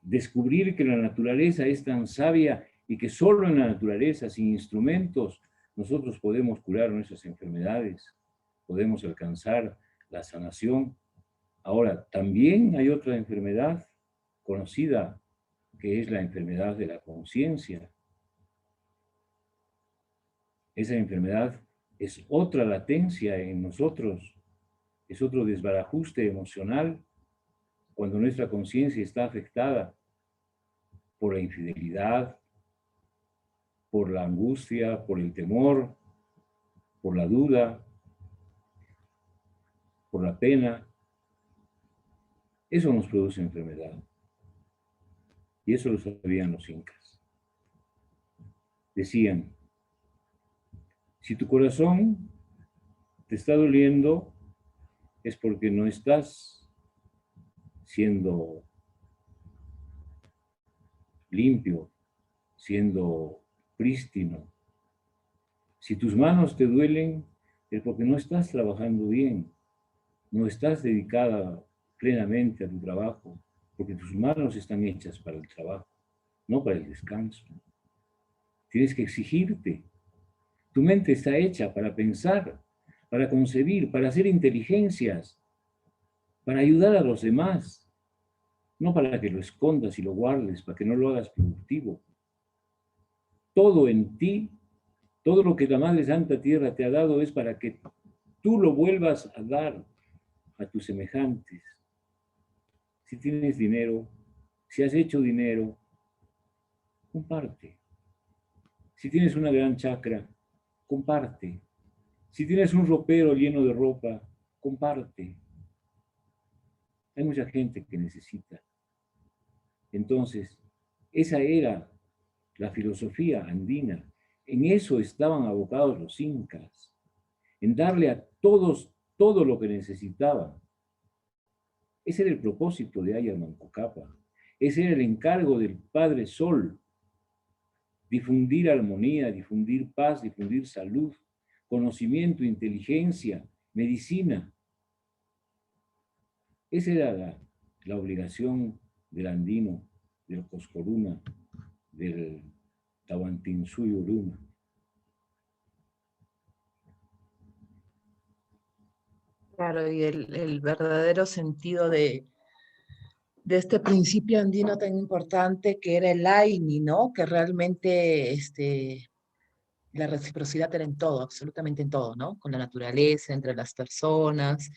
descubrir que la naturaleza es tan sabia y que solo en la naturaleza, sin instrumentos, nosotros podemos curar nuestras enfermedades, podemos alcanzar la sanación. Ahora, también hay otra enfermedad conocida, que es la enfermedad de la conciencia. Esa enfermedad es otra latencia en nosotros, es otro desbarajuste emocional cuando nuestra conciencia está afectada por la infidelidad, por la angustia, por el temor, por la duda, por la pena. Eso nos produce enfermedad. Y eso lo sabían los incas. Decían, si tu corazón te está doliendo, es porque no estás siendo limpio, siendo prístino. Si tus manos te duelen, es porque no estás trabajando bien, no estás dedicada plenamente a tu trabajo, porque tus manos están hechas para el trabajo, no para el descanso. Tienes que exigirte. Tu mente está hecha para pensar, para concebir, para hacer inteligencias, para ayudar a los demás, no para que lo escondas y lo guardes, para que no lo hagas productivo. Todo en ti, todo lo que la Madre Santa Tierra te ha dado es para que tú lo vuelvas a dar a tus semejantes. Si tienes dinero, si has hecho dinero, comparte. Si tienes una gran chacra, comparte. Si tienes un ropero lleno de ropa, comparte. Hay mucha gente que necesita. Entonces, esa era la filosofía andina. En eso estaban abocados los incas, en darle a todos todo lo que necesitaba. Ese era el propósito de Aya Manco-Cápac. Ese era el encargo del Padre Sol. Difundir armonía, difundir paz, difundir salud, conocimiento, inteligencia, medicina. Esa era la obligación del andino, del Coscoruna, del Tahuantinsuyo-Uruna. Claro, y el verdadero sentido de este principio andino tan importante que era el AINI, ¿no? Que realmente la reciprocidad era en todo, absolutamente en todo, ¿no? Con la naturaleza, entre las personas,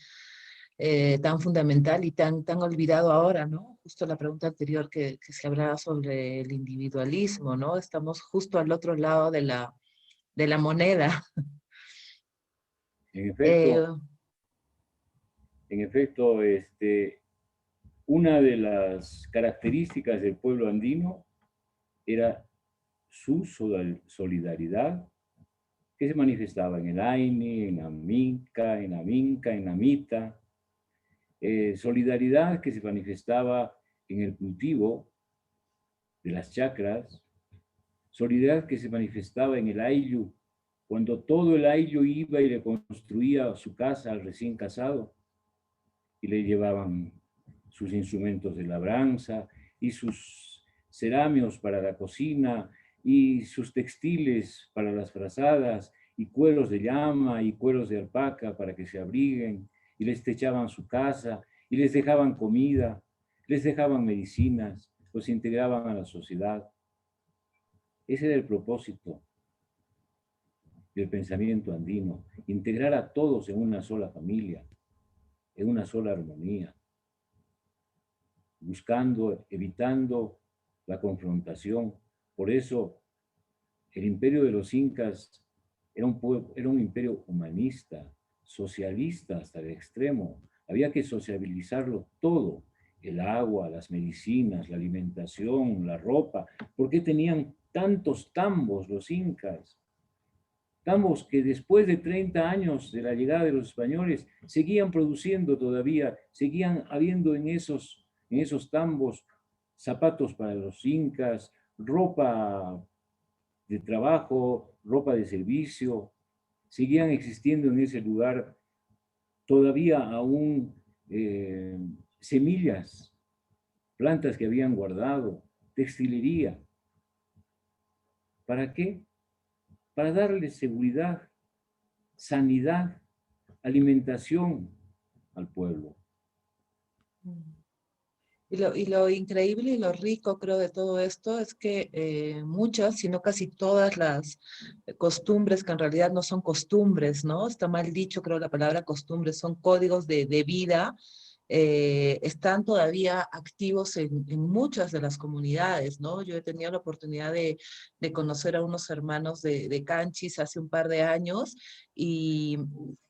tan fundamental y tan olvidado ahora, ¿no? Justo la pregunta anterior que se hablaba sobre el individualismo, ¿no? Estamos justo al otro lado de la moneda. En Eh, efecto, en efecto, una de las características del pueblo andino era su solidaridad, que se manifestaba en el Aini, en Aminca, en Aminca, en Amita. Solidaridad que se manifestaba en el cultivo de las chacras. Solidaridad que se manifestaba en el Ayllu, cuando todo el Ayllu iba y le construía su casa al recién casado y le llevaban sus instrumentos de labranza y sus ceramios para la cocina y sus textiles para las frazadas y cueros de llama y cueros de alpaca para que se abriguen y les techaban su casa y les dejaban comida, les dejaban medicinas, los integraban a la sociedad. Ese era el propósito del pensamiento andino, integrar a todos en una sola familia, en una sola armonía, buscando, evitando la confrontación. Por eso el imperio de los incas era un imperio humanista, socialista hasta el extremo. Había que sociabilizarlo todo, el agua, las medicinas, la alimentación, la ropa. ¿Por qué tenían tantos tambos los incas? Tambos que después de 30 años de la llegada de los españoles seguían produciendo todavía, seguían habiendo en esos tambos zapatos para los incas, ropa de trabajo, ropa de servicio, seguían existiendo en ese lugar todavía aún semillas, plantas que habían guardado, textilería. ¿Para qué? Para darle seguridad, sanidad, alimentación al pueblo. Y lo increíble y lo rico, creo, de todo esto es que muchas, si no casi todas las costumbres, que en realidad no son costumbres, ¿no? Está mal dicho, creo, la palabra costumbres, son códigos de vida, están todavía activos en muchas de las comunidades, ¿no? Yo he tenido la oportunidad de conocer a unos hermanos de Canchis hace un par de años y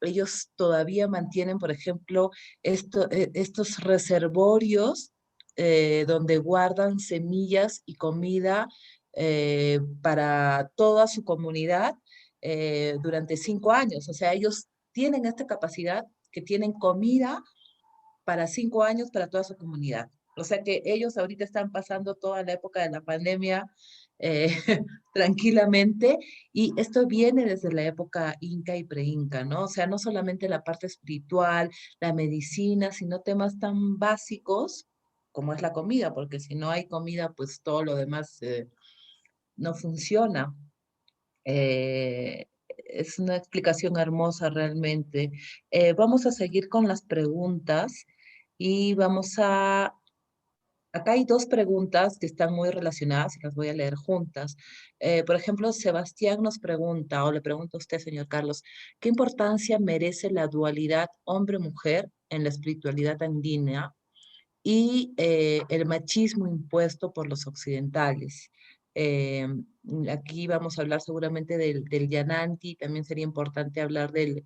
ellos todavía mantienen, por ejemplo, estos reservorios donde guardan semillas y comida para toda su comunidad durante 5 años. O sea, ellos tienen esta capacidad que tienen comida para 5 años para toda su comunidad. O sea que ellos ahorita están pasando toda la época de la pandemia eh, tranquilamente y esto viene desde la época inca y pre-inca, ¿no? O sea, no solamente la parte espiritual, la medicina, sino temas tan básicos como es la comida, porque si no hay comida, pues todo lo demás no funciona. Es una explicación hermosa realmente. Vamos a seguir con las preguntas y acá hay dos preguntas que están muy relacionadas y las voy a leer juntas. Por ejemplo, Sebastián nos pregunta, o le pregunta a usted, señor Carlos, ¿qué importancia merece la dualidad hombre-mujer en la espiritualidad andina y el machismo impuesto por los occidentales? Eh, Aquí vamos a hablar seguramente del Yananti, también sería importante hablar del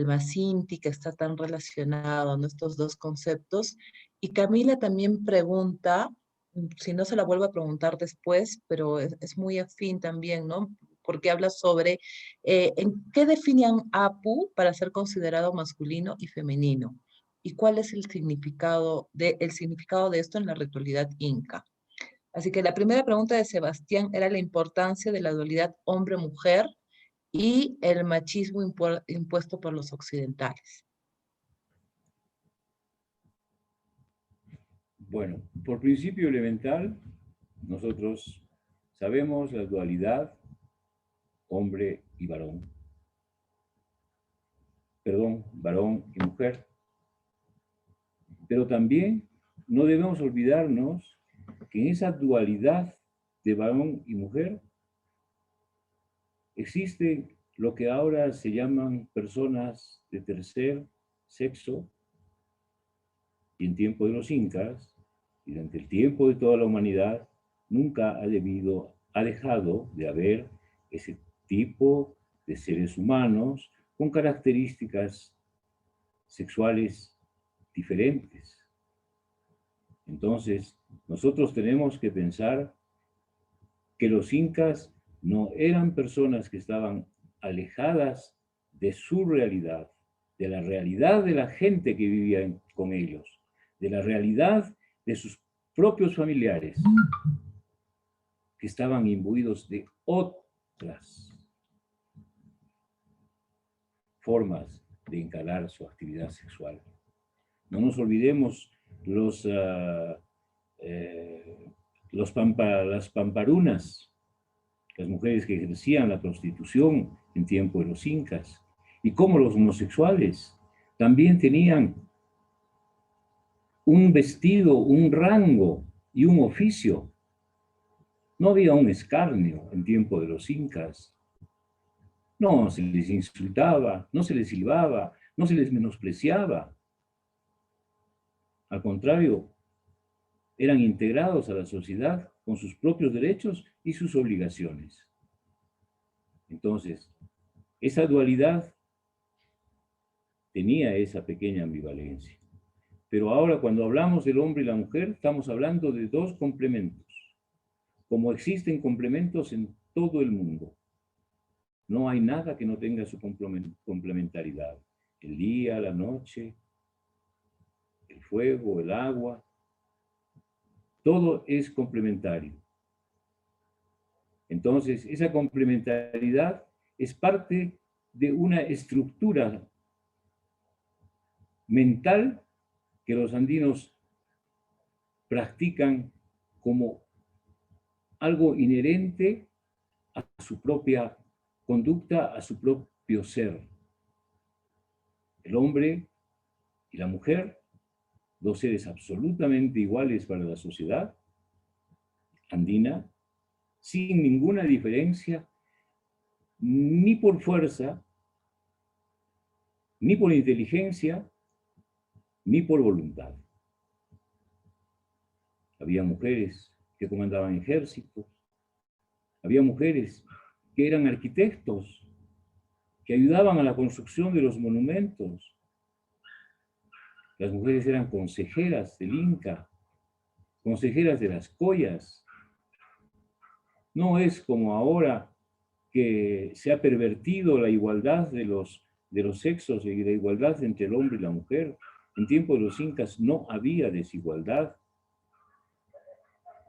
Masinti, que está tan relacionado, ¿no? Estos dos conceptos. Y Camila también pregunta, si no se la vuelvo a preguntar después, pero es muy afín también, ¿no? porque habla sobre en qué definían Apu para ser considerado masculino y femenino, y cuál es el significado de esto en la ritualidad inca. Así que la primera pregunta de Sebastián era la importancia de la dualidad hombre-mujer y el machismo impuesto por los occidentales. Bueno, por principio elemental, nosotros sabemos la dualidad hombre y varón. Perdón, varón y mujer. Pero también no debemos olvidarnos que en esa dualidad de varón y mujer existe lo que ahora se llaman personas de tercer sexo, y en tiempo de los incas, y durante el tiempo de toda la humanidad, nunca ha dejado de haber ese tipo de seres humanos con características sexuales diferentes. Entonces, nosotros tenemos que pensar que los incas no eran personas que estaban alejadas de su realidad, de la realidad de la gente que vivía con ellos, de la realidad de sus propios familiares, que estaban imbuidos de otras formas de encarar su actividad sexual. No nos olvidemos las pamparunas, las mujeres que ejercían la prostitución en tiempo de los incas, y cómo los homosexuales también tenían un vestido, un rango y un oficio. No había un escarnio en tiempo de los incas. No se les insultaba, no se les silbaba, no se les menospreciaba. Al contrario, eran integrados a la sociedad con sus propios derechos y sus obligaciones. Entonces, esa dualidad tenía esa pequeña ambivalencia. Pero ahora, cuando hablamos del hombre y la mujer, estamos hablando de dos complementos. Como existen complementos en todo el mundo, no hay nada que no tenga su complementariedad. El día, la noche, el fuego, el agua, todo es complementario. Entonces, esa complementariedad es parte de una estructura mental que los andinos practican como algo inherente a su propia conducta, a su propio ser. El hombre y la mujer, dos seres absolutamente iguales para la sociedad andina, sin ninguna diferencia, ni por fuerza, ni por inteligencia, ni por voluntad. Había mujeres que comandaban ejércitos, había mujeres que eran arquitectos, que ayudaban a la construcción de los monumentos. Las mujeres eran consejeras del Inca, consejeras de las collas. No es como ahora que se ha pervertido la igualdad de los sexos y la igualdad entre el hombre y la mujer. En tiempo de los incas no había desigualdad.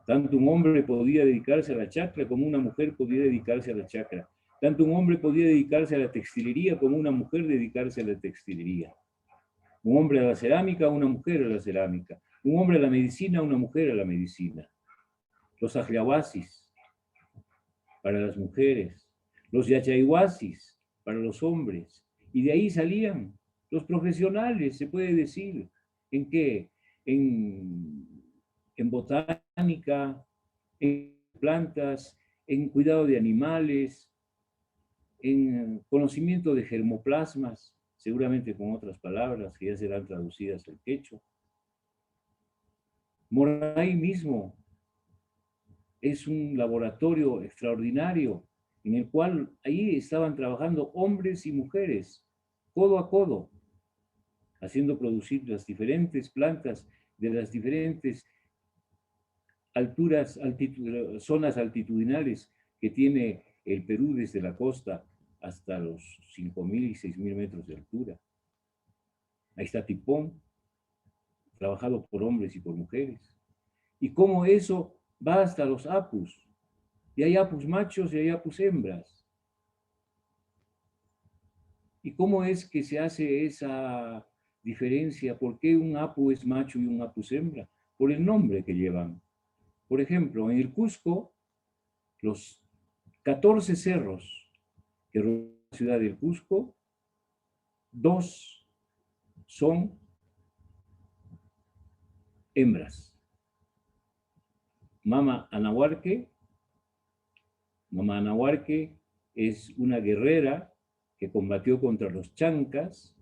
Tanto un hombre podía dedicarse a la chacra como una mujer podía dedicarse a la chacra. Tanto un hombre podía dedicarse a la textilería como una mujer dedicarse a la textilería. Un hombre a la cerámica, una mujer a la cerámica. Un hombre a la medicina, una mujer a la medicina. Los ajiahuasis para las mujeres. Los yachayhuasis para los hombres. Y de ahí salían los profesionales, se puede decir. ¿En qué? En botánica, en plantas, en cuidado de animales, en conocimiento de germoplasmas, seguramente con otras palabras que ya serán traducidas al quechua. Moray mismo es un laboratorio extraordinario en el cual ahí estaban trabajando hombres y mujeres, codo a codo, haciendo producir las diferentes plantas de las diferentes zonas altitudinales que tiene el Perú desde la costa hasta los 5.000 y 6.000 metros de altura. Ahí está Tipón, trabajado por hombres y por mujeres. Y cómo eso va hasta los apus. Y hay apus machos y hay apus hembras. ¿Y cómo es que se hace esa diferencia? ¿Por qué un apu es macho y un apus hembra? Por el nombre que llevan. Por ejemplo, en el Cusco, los 14 cerros que rodean la ciudad del Cusco, 2 son hembras. Mama Anahuarque. Mama Anahuarque es una guerrera que combatió contra los chancas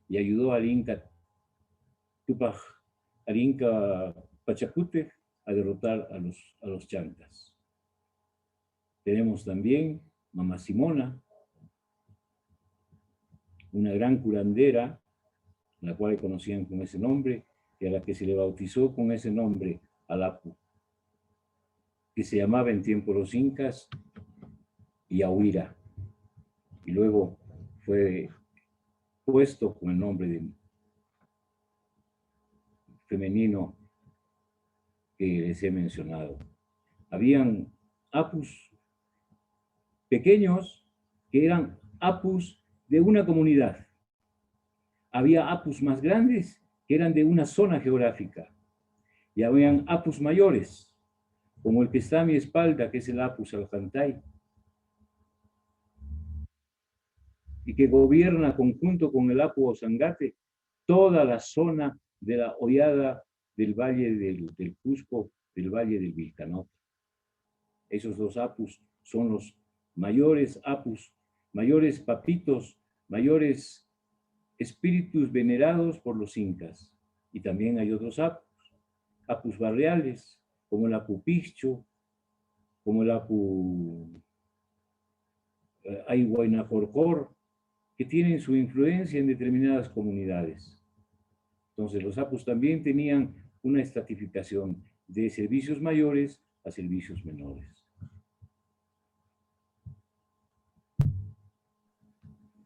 y ayudó al Inca Tupac, al Inca Pachacútec a derrotar a los chancas. Tenemos también Mama Simona, una gran curandera, la cual conocían con ese nombre, y a la que se le bautizó con ese nombre al Apu, que se llamaba en tiempo los incas Yahuira, y luego fue puesto con el nombre de femenino que les he mencionado. Habían apus pequeños que eran apus de una comunidad. Había apus más grandes que eran de una zona geográfica. Y habían apus mayores, como el que está a mi espalda, que es el apus Alcantay, y que gobierna conjunto con el apu Ozangate toda la zona de la hollada del Valle del Cusco, del Valle del Vilcanota. Esos 2 apus son los mayores apus, mayores papitos, mayores espíritus venerados por los incas. Y también hay otros apus barriales, como el apu Picho, como el apu Ayhuaynacorcor, que tienen su influencia en determinadas comunidades. Entonces, los apus también tenían una estratificación de servicios mayores a servicios menores.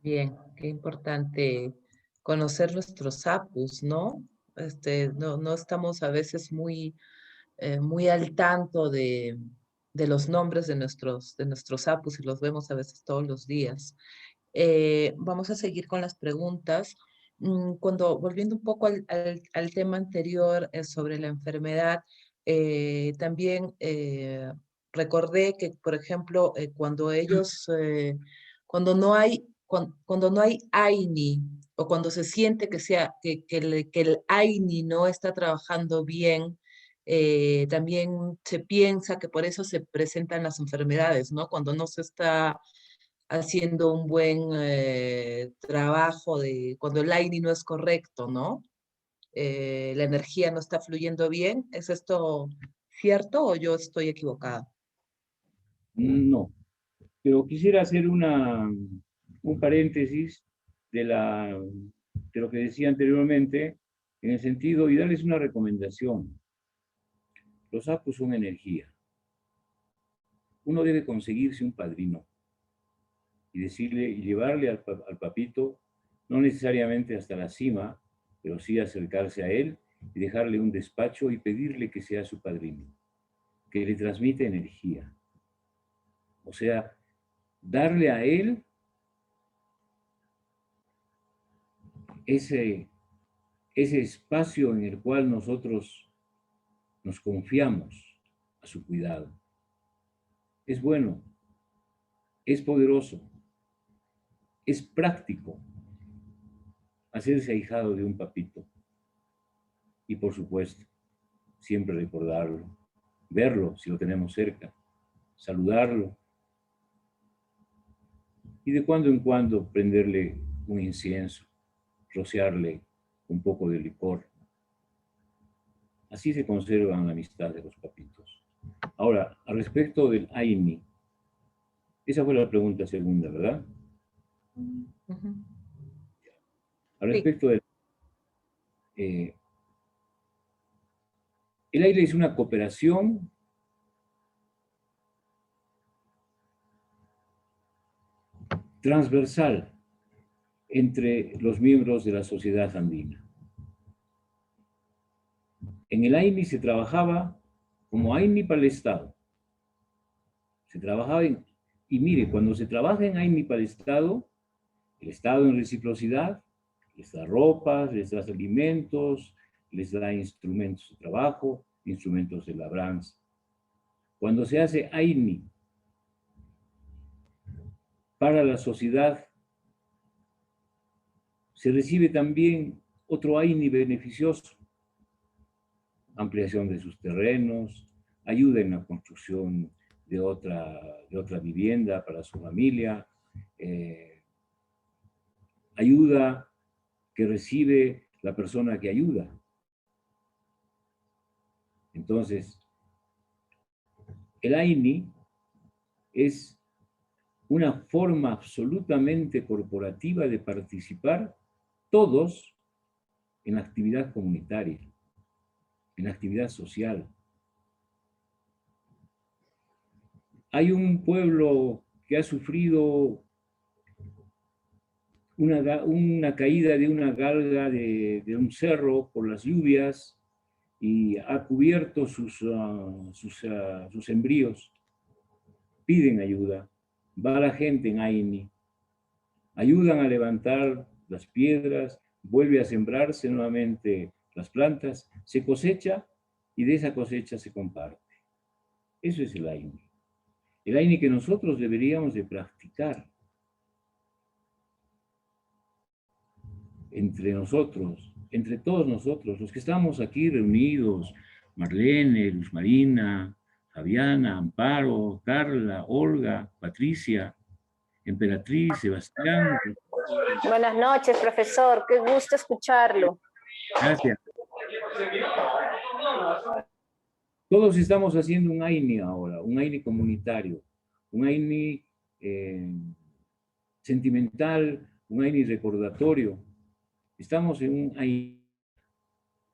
Bien, qué importante conocer nuestros apus, ¿no? No estamos a veces muy al tanto de los nombres de nuestros apus y los vemos a veces todos los días. Vamos a seguir con las preguntas. Volviendo un poco al tema anterior sobre la enfermedad, también recordé que, por ejemplo, cuando no hay AINI o cuando se siente que el AINI no está trabajando bien, también se piensa que por eso se presentan las enfermedades, ¿no? Cuando no se está haciendo un buen trabajo cuando el AINI no es correcto, ¿no? La energía no está fluyendo bien. ¿Es esto cierto o yo estoy equivocada? No, pero quisiera hacer un paréntesis de, de lo que decía anteriormente, en el sentido, y darles una recomendación. Los apus son energía. Uno debe conseguirse un padrino y decirle y llevarle al papito, no necesariamente hasta la cima, pero sí acercarse a él y dejarle un despacho y pedirle que sea su padrino, que le transmite energía. O sea, darle a él ese espacio en el cual nosotros nos confiamos a su cuidado. Es bueno, es poderoso, es práctico hacerse ahijado de un papito. Y por supuesto, siempre recordarlo, verlo si lo tenemos cerca, saludarlo y de cuando en cuando prenderle un incienso, rociarle un poco de licor. Así se conservan la amistad de los papitos. Ahora, al respecto del AINI, esa fue la pregunta segunda, ¿verdad? Ujú. Al Sí. respecto del... Eh, el aire es una cooperación transversal entre los miembros de la sociedad andina. En el AINI se trabajaba como AINI para el Estado. Se trabajaba y mire, cuando se trabaja en AINI para el Estado en reciprocidad les da ropas, les da alimentos, les da instrumentos de trabajo, instrumentos de labranza. Cuando se hace AINI para la sociedad, se recibe también otro AINI beneficioso, ampliación de sus terrenos, ayuda en la construcción de otra vivienda para su familia, ayuda que recibe la persona que ayuda. Entonces, el AINI es una forma absolutamente corporativa de participar todos en la actividad comunitaria, en la actividad social. Hay un pueblo que ha sufrido una caída de una galga de un cerro por las lluvias y ha cubierto sus sembríos. Piden ayuda. Va la gente en AINI. Ayudan a levantar las piedras, vuelve a sembrarse nuevamente las plantas, se cosecha y de esa cosecha se comparte. Eso es el AINI. El AINI que nosotros deberíamos de practicar entre nosotros, entre todos nosotros, los que estamos aquí reunidos, Marlene, Luz Marina, Fabiana, Amparo, Carla, Olga, Patricia, Emperatriz, Sebastián. Buenas noches, profesor. Qué gusto escucharlo. Gracias. Todos estamos haciendo un AINI ahora, un AINI comunitario, un AINI sentimental, un AINI recordatorio. Estamos en un AINI,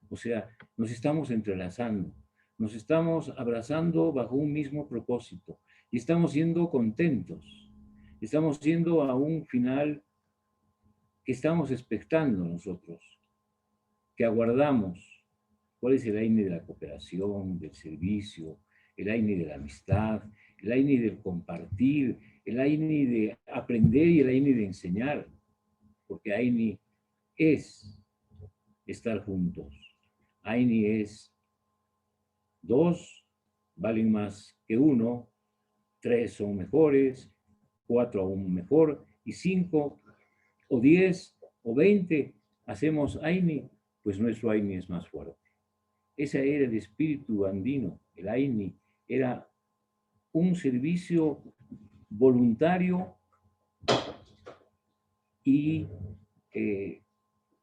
o sea, nos estamos entrelazando, nos estamos abrazando bajo un mismo propósito y estamos siendo contentos. Estamos yendo a un final que estamos expectando nosotros, que aguardamos. ¿Cuál es el AINI de la cooperación, del servicio, el AINI de la amistad, el AINI del compartir, el AINI de aprender y el AINI de enseñar? Porque AINI es estar juntos. AINI es 2 valen más que 1, 3 son mejores, 4 aún mejor, y 5 o 10 o 20 hacemos AINI, pues nuestro AINI es más fuerte. Ese era el espíritu andino. El AINI era un servicio voluntario y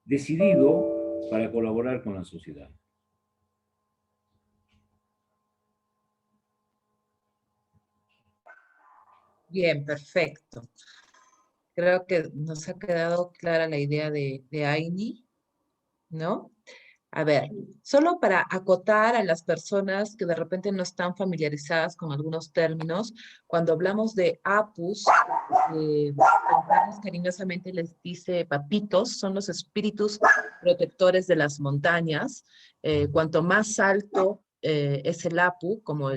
decidido para colaborar con la sociedad. Bien, perfecto. Creo que nos ha quedado clara la idea de AINI, ¿no? A ver, solo para acotar a las personas que de repente no están familiarizadas con algunos términos, cuando hablamos de apus, Carlos cariñosamente les dice papitos, son los espíritus protectores de las montañas. Cuanto más alto es el apu, como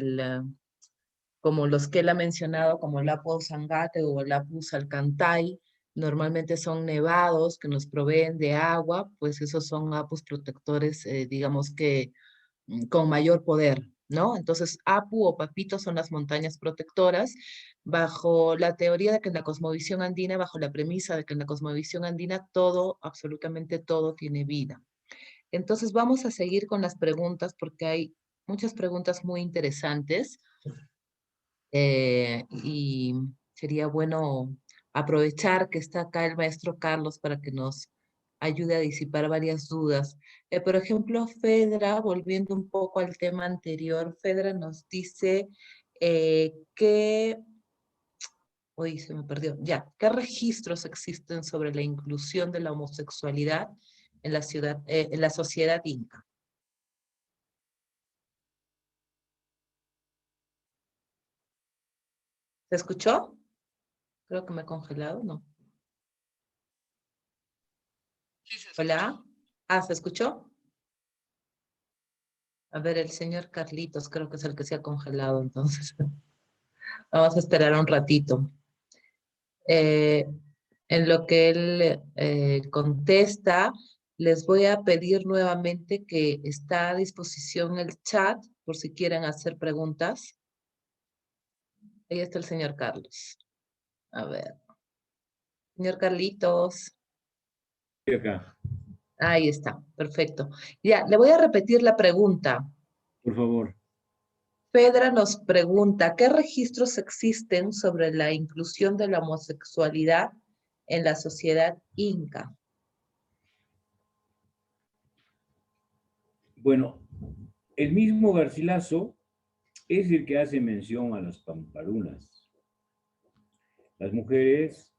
los que él ha mencionado, como el Apu Sangate o el Apu Salcantay, normalmente son nevados que nos proveen de agua, pues esos son apus protectores, digamos que con mayor poder, ¿no? Entonces, Apu o Papito son las montañas protectoras, bajo la teoría de que en la cosmovisión andina, bajo la premisa de que en la cosmovisión andina todo, absolutamente todo tiene vida. Entonces, vamos a seguir con las preguntas porque hay muchas preguntas muy interesantes. Y sería bueno aprovechar que está acá el maestro Carlos para que nos ayude a disipar varias dudas. Por ejemplo, Fedra, volviendo un poco al tema anterior, Fedra nos dice que, hoy se me perdió, ya, ¿qué registros existen sobre la inclusión de la homosexualidad en la ciudad, en la sociedad inca? ¿Se escuchó? Creo que me he congelado, ¿no? Hola. Ah, ¿se escuchó? A ver, el señor Carlitos creo que es el que se ha congelado, entonces. Vamos a esperar un ratito. Eh, en lo que él contesta, les voy a pedir nuevamente que está a disposición el chat por si quieren hacer preguntas. Ahí está el señor Carlos. A ver. Señor Carlitos. Estoy acá, Ahí está, perfecto. Ya, le voy a repetir la pregunta. por favor. Pedra nos pregunta, ¿qué registros existen sobre la inclusión de la homosexualidad en la sociedad inca? Bueno, el mismo Garcilaso es el que hace mención a las pamparunas. Las mujeres,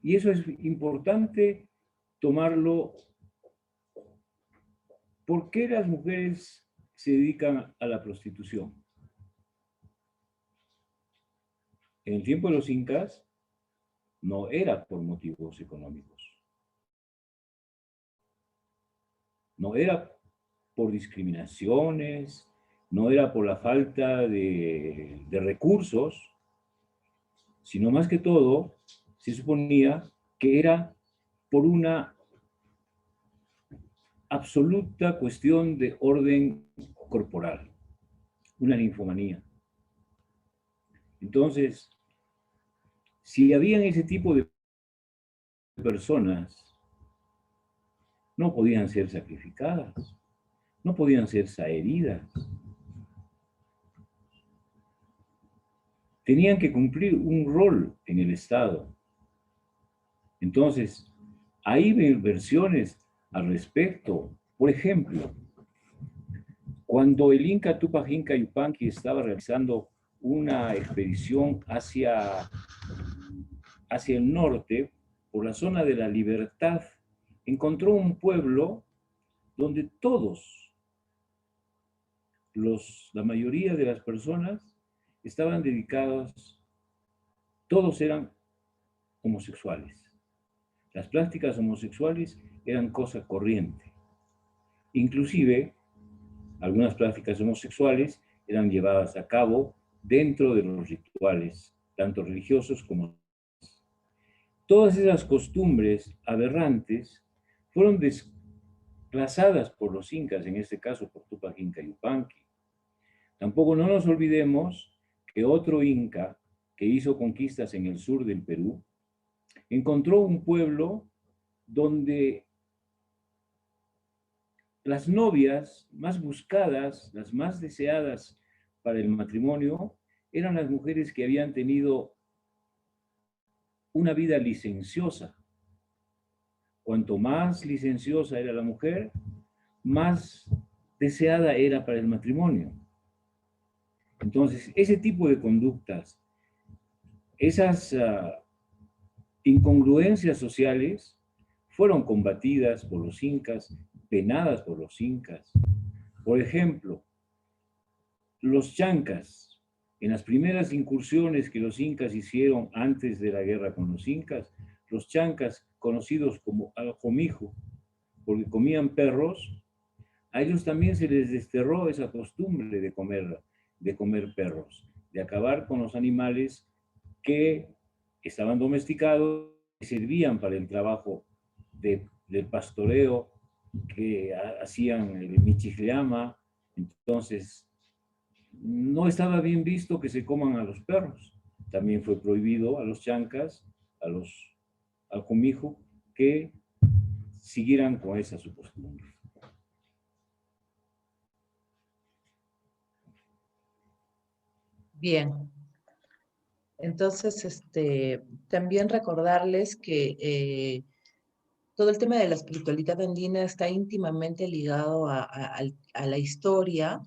y eso es importante tomarlo. ¿Por qué las mujeres se dedican a la prostitución? En el tiempo de los incas no era por motivos económicos, no era por discriminaciones, no era por la falta de recursos, sino más que todo se suponía que era por una absoluta cuestión de orden corporal, una ninfomanía. Entonces, si habían ese tipo de personas, no podían ser sacrificadas, no podían ser heridas. Tenían que cumplir un rol en el Estado. Entonces, hay versiones al respecto. Por ejemplo, cuando el Inca Tupac Inca Yupanqui estaba realizando una expedición hacia el norte, por la zona de la Libertad, encontró un pueblo donde la mayoría de las personas estaban dedicados, todos eran homosexuales. Las prácticas homosexuales eran cosa corriente. Inclusive, algunas prácticas homosexuales eran llevadas a cabo dentro de los rituales, tanto religiosos como... Todas esas costumbres aberrantes fueron desplazadas por los incas, en este caso por Tupac Inca Yupanqui. Tampoco no nos olvidemos que otro inca que hizo conquistas en el sur del Perú, encontró un pueblo donde las novias más buscadas, las más deseadas para el matrimonio, eran las mujeres que habían tenido una vida licenciosa. Cuanto más licenciosa era la mujer, más deseada era para el matrimonio. Entonces, ese tipo de conductas, esas incongruencias sociales, fueron combatidas por los incas, penadas por los incas. Por ejemplo, los chancas, en las primeras incursiones que los incas hicieron antes de la guerra con los incas, los chancas, conocidos como aljomijo, porque comían perros, a ellos también se les desterró esa costumbre de comer perros, de acabar con los animales que estaban domesticados y servían para el trabajo del pastoreo, que hacían el michijleama. Entonces, no estaba bien visto que se coman a los perros. También fue prohibido a los chancas, al comijo, que siguieran con esa su costumbre. Bien. Entonces, también recordarles que todo el tema de la espiritualidad andina está íntimamente ligado a la historia,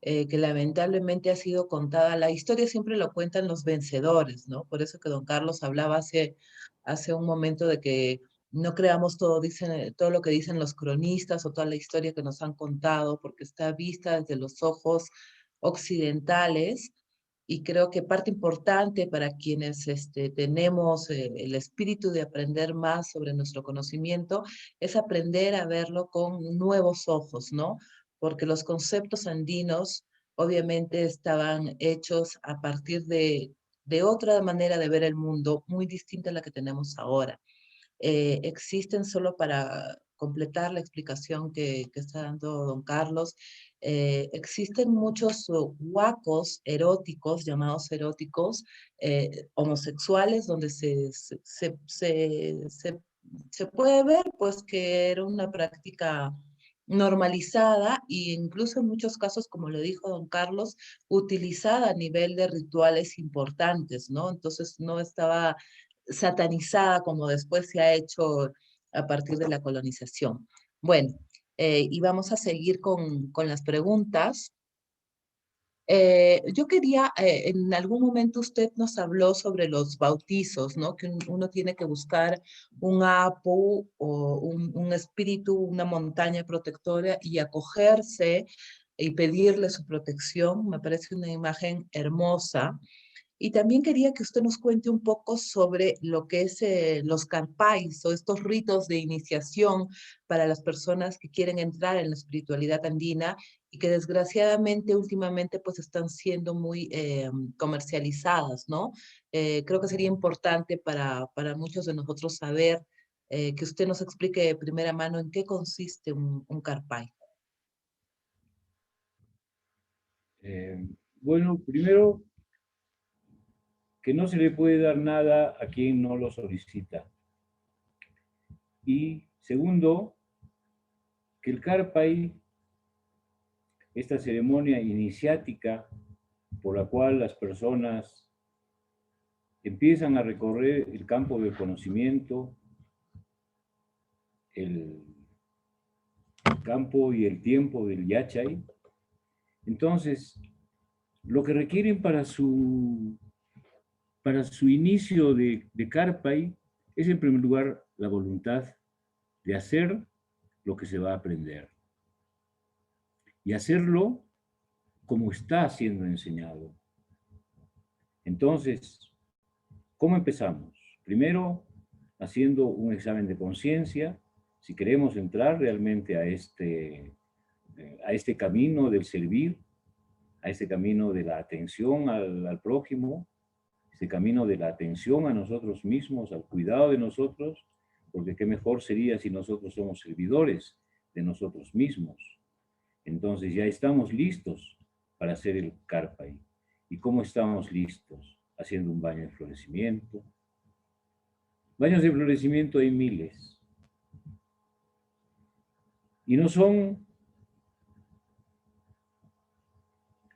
que lamentablemente ha sido contada. La historia siempre lo cuentan los vencedores, ¿no? Por eso que don Carlos hablaba hace un momento de que no creamos todo lo que dicen los cronistas o toda la historia que nos han contado, porque está vista desde los ojos occidentales, y creo que parte importante para quienes tenemos el espíritu de aprender más sobre nuestro conocimiento es aprender a verlo con nuevos ojos, ¿no? Porque los conceptos andinos obviamente estaban hechos a partir de otra manera de ver el mundo muy distinta a la que tenemos ahora. Existen, solo para completar la explicación que está dando don Carlos, existen muchos huacos eróticos, llamados eróticos, homosexuales, donde se puede ver pues que era una práctica normalizada e incluso en muchos casos, como lo dijo don Carlos, utilizada a nivel de rituales importantes, ¿no? Entonces no estaba satanizada como después se ha hecho a partir de la colonización. Bueno, y vamos a seguir con las preguntas. Yo quería, en algún momento usted nos habló sobre los bautizos, ¿no? Que uno tiene que buscar un apu o un espíritu, una montaña protectora y acogerse y pedirle su protección. Me parece una imagen hermosa. Y también quería que usted nos cuente un poco sobre lo que es los karpais o estos ritos de iniciación para las personas que quieren entrar en la espiritualidad andina y que desgraciadamente últimamente pues están siendo muy comercializadas, ¿no? Creo que sería importante para muchos de nosotros saber, que usted nos explique de primera mano en qué consiste un karpai. Bueno, primero, que no se le puede dar nada a quien no lo solicita. Y segundo, que el Karpai, esta ceremonia iniciática por la cual las personas empiezan a recorrer el campo del conocimiento, el campo y el tiempo del Yachay, entonces lo que requieren para su inicio de Karpai es en primer lugar la voluntad de hacer lo que se va a aprender y hacerlo como está siendo enseñado. Entonces, ¿cómo empezamos? Primero, haciendo un examen de conciencia, si queremos entrar realmente a este camino del servir, a este camino de la atención al prójimo, este camino de la atención a nosotros mismos, al cuidado de nosotros, porque qué mejor sería si nosotros somos servidores de nosotros mismos. Entonces ya estamos listos para hacer el Karpai. ¿Y cómo estamos listos? Haciendo un baño de florecimiento. Baños de florecimiento hay miles. Y no son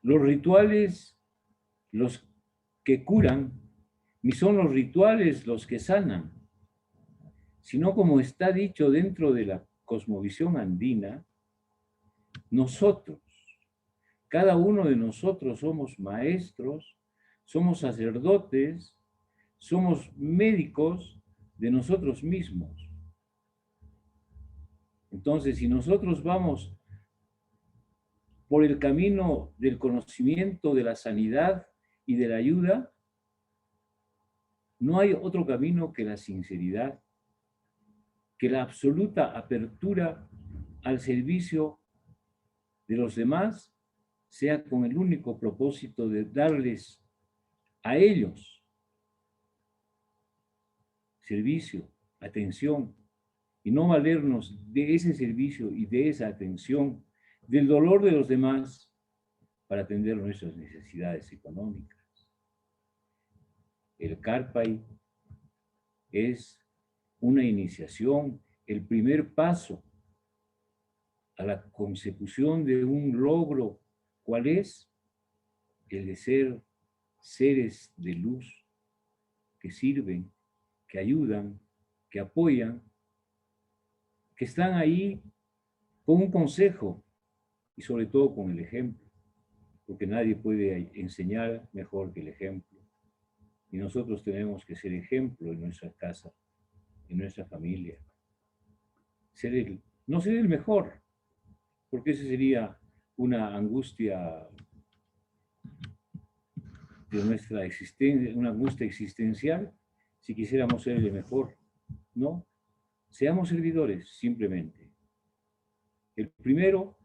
los rituales los que curan, ni son los rituales los que sanan, sino como está dicho dentro de la cosmovisión andina, nosotros, cada uno de nosotros somos maestros, somos sacerdotes, somos médicos de nosotros mismos. Entonces, si nosotros vamos por el camino del conocimiento, de la sanidad y de la ayuda, no hay otro camino que la sinceridad, que la absoluta apertura al servicio de los demás, sea con el único propósito de darles a ellos servicio, atención, y no valernos de ese servicio y de esa atención, del dolor de los demás, para atender nuestras necesidades económicas. El Karpai es una iniciación, el primer paso a la consecución de un logro. ¿Cuál es? El de ser seres de luz que sirven, que ayudan, que apoyan, que están ahí con un consejo y sobre todo con el ejemplo, porque nadie puede enseñar mejor que el ejemplo. Y nosotros tenemos que ser ejemplo en nuestra casa, en nuestra familia. No ser el mejor, porque esa sería una angustia de nuestra existencia, una angustia existencial, si quisiéramos ser el mejor. No, seamos servidores, simplemente. El primero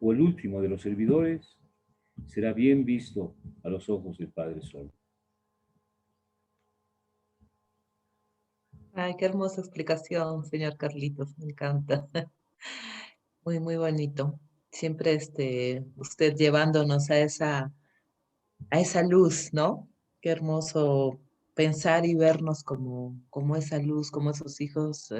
o el último de los servidores será bien visto a los ojos del Padre Sol. Ay, qué hermosa explicación, señor Carlitos, me encanta. Muy, muy bonito. Siempre usted llevándonos a esa luz, ¿no? Qué hermoso pensar y vernos como esa luz, como esos hijos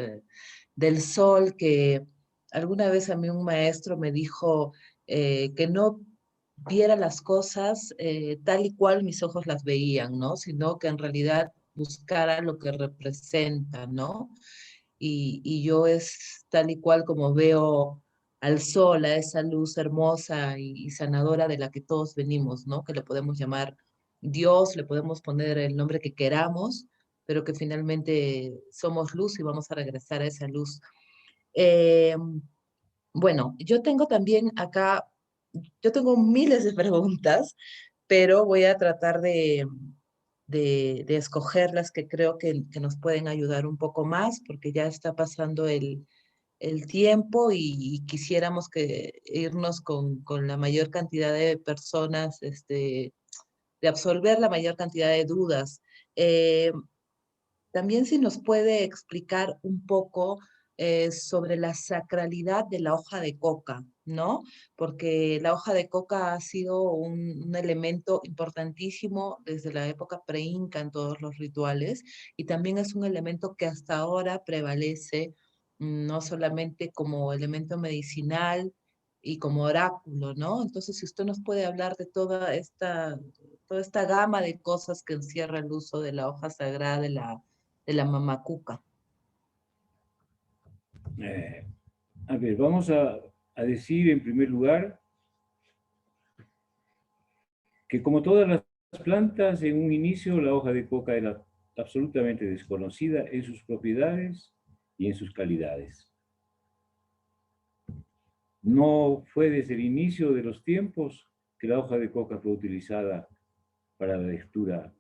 del sol, que alguna vez a mí un maestro me dijo que no viera las cosas tal y cual mis ojos las veían, ¿no? Sino que en realidad buscara lo que representa, ¿no? Y yo es tal y cual como veo al sol, a esa luz hermosa y sanadora de la que todos venimos, ¿no? Que le podemos llamar Dios, le podemos poner el nombre que queramos, pero que finalmente somos luz y vamos a regresar a esa luz. Eh, bueno, yo tengo también acá, yo tengo miles de preguntas, pero voy a tratar de escoger las que creo que nos pueden ayudar un poco más, porque ya está pasando el tiempo y quisiéramos que irnos con la mayor cantidad de personas, de absolver la mayor cantidad de dudas. Eh, También si nos puede explicar un poco sobre la sacralidad de la hoja de coca, ¿no? Porque la hoja de coca ha sido un elemento importantísimo desde la época preinca en todos los rituales y también es un elemento que hasta ahora prevalece no solamente como elemento medicinal y como oráculo, ¿no? Entonces, si usted nos puede hablar de toda esta gama de cosas que encierra el uso de la hoja sagrada de la mamacuca. A ver, vamos a decir en primer lugar que como todas las plantas, en un inicio la hoja de coca era absolutamente desconocida en sus propiedades y en sus calidades. No fue desde el inicio de los tiempos que la hoja de coca fue utilizada para la lectura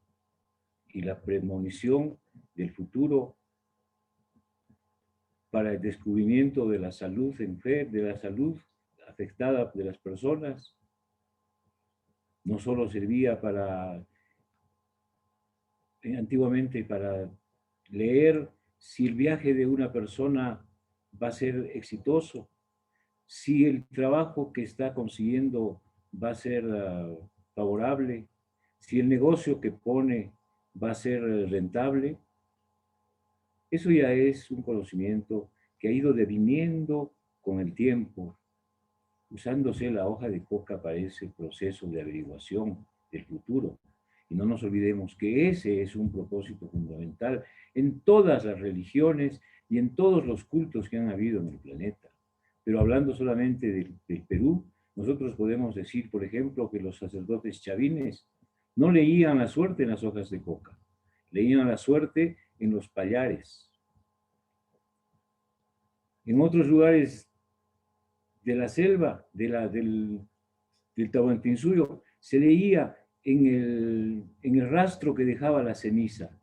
y la premonición del futuro, para el descubrimiento de la salud de la salud afectada de las personas. No solo servía antiguamente para leer si el viaje de una persona va a ser exitoso, si el trabajo que está consiguiendo va a ser favorable, si el negocio que pone va a ser rentable. Eso ya es un conocimiento que ha ido deviniendo con el tiempo, usándose la hoja de coca para ese proceso de averiguación del futuro. Y no nos olvidemos que ese es un propósito fundamental en todas las religiones y en todos los cultos que han habido en el planeta. Pero hablando solamente del Perú, nosotros podemos decir, por ejemplo, que los sacerdotes chavines no leían la suerte en las hojas de coca, leían la suerte en los pallares. En otros lugares de la selva, del Tahuantinsuyo, se leía en el rastro que dejaba la ceniza,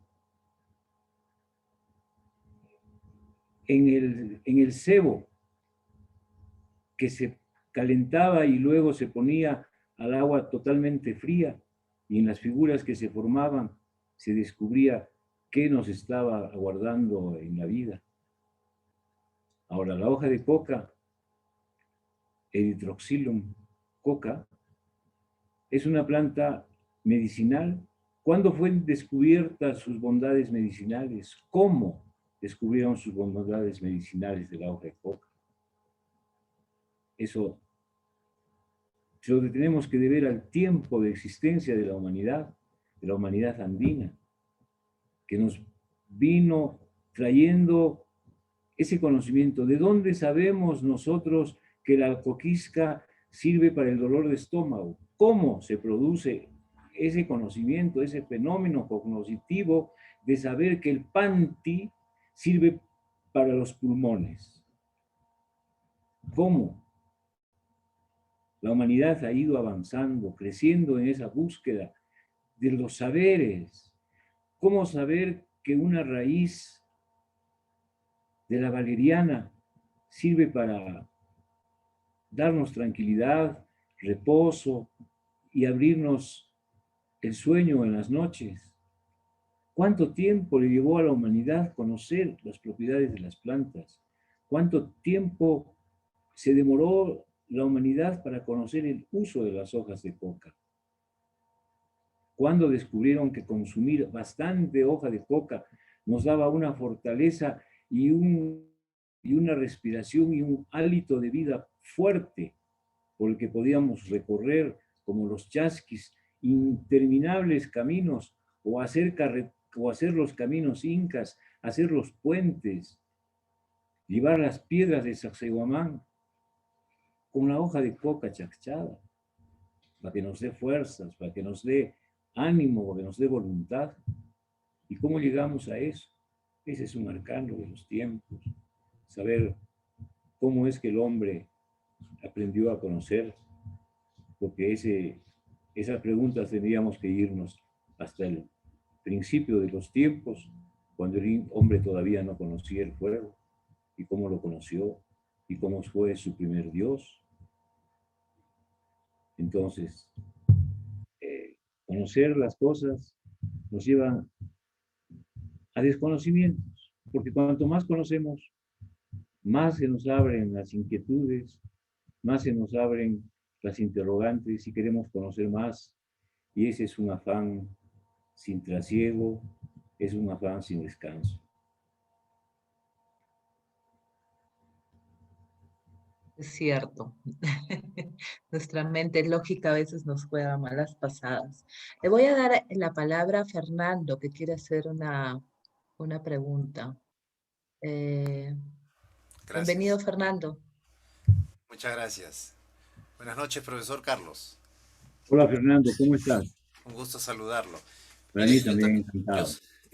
en el cebo que se calentaba y luego se ponía al agua totalmente fría, y en las figuras que se formaban se descubría qué nos estaba aguardando en la vida. Ahora, la hoja de coca, Erythrocilum coca, es una planta medicinal. ¿Cuándo fueron descubiertas sus bondades medicinales? ¿Cómo descubrieron sus bondades medicinales de la hoja de coca? Eso se lo tenemos que deber al tiempo de existencia de la humanidad andina, que nos vino trayendo ese conocimiento. ¿De dónde sabemos nosotros que la coquisca sirve para el dolor de estómago? ¿Cómo se produce ese conocimiento, ese fenómeno cognitivo de saber que el panti sirve para los pulmones? ¿Cómo? La humanidad ha ido avanzando, creciendo en esa búsqueda de los saberes. ¿Cómo saber que una raíz de la valeriana sirve para darnos tranquilidad, reposo y abrirnos el sueño en las noches? ¿Cuánto tiempo le llevó a la humanidad conocer las propiedades de las plantas? ¿Cuánto tiempo se demoró la humanidad para conocer el uso de las hojas de coca? ¿Cuándo descubrieron que consumir bastante hoja de coca nos daba una fortaleza y una respiración y un hálito de vida fuerte por el que podíamos recorrer, como los chasquis, interminables caminos o hacer los caminos incas, hacer los puentes, llevar las piedras de Sacsayhuamán con la hoja de coca chacchada, para que nos dé fuerzas, para que nos dé ánimo, para que nos dé voluntad? ¿Y cómo llegamos a eso? Ese es un arcano de los tiempos. Saber cómo es que el hombre aprendió a conocer, porque esas preguntas tendríamos que irnos hasta el principio de los tiempos, cuando el hombre todavía no conocía el fuego, y cómo lo conoció, y cómo fue su primer Dios. Entonces, conocer las cosas nos lleva a desconocimientos, porque cuanto más conocemos, más se nos abren las inquietudes, más se nos abren las interrogantes y queremos conocer más. Y ese es un afán sin trasiego, es un afán sin descanso. Es cierto. Nuestra mente lógica a veces nos juega malas pasadas. Le voy a dar la palabra a Fernando, que quiere hacer una pregunta. Bienvenido, Gracias. Fernando. Muchas gracias. Buenas noches, profesor Carlos. Hola Fernando, ¿cómo estás? Un gusto saludarlo. Para mí Mire, yo también también, encantado.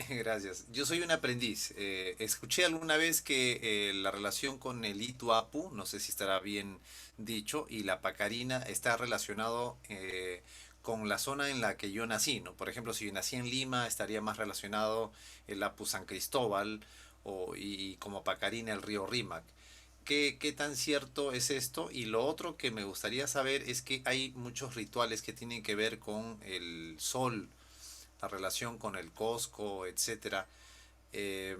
gracias. Yo soy un aprendiz. Escuché alguna vez que la relación con el Itu Apu, no sé si estará bien dicho, y la pacarina está relacionado con la zona en la que yo nací, ¿no? Por ejemplo, si yo nací en Lima, estaría más relacionado el Apu San Cristóbal y como pacarina el río Rímac. ¿Qué tan cierto es esto? Y lo otro que me gustaría saber es que hay muchos rituales que tienen que ver con el sol, la relación con el Cosco, etcétera. Eh,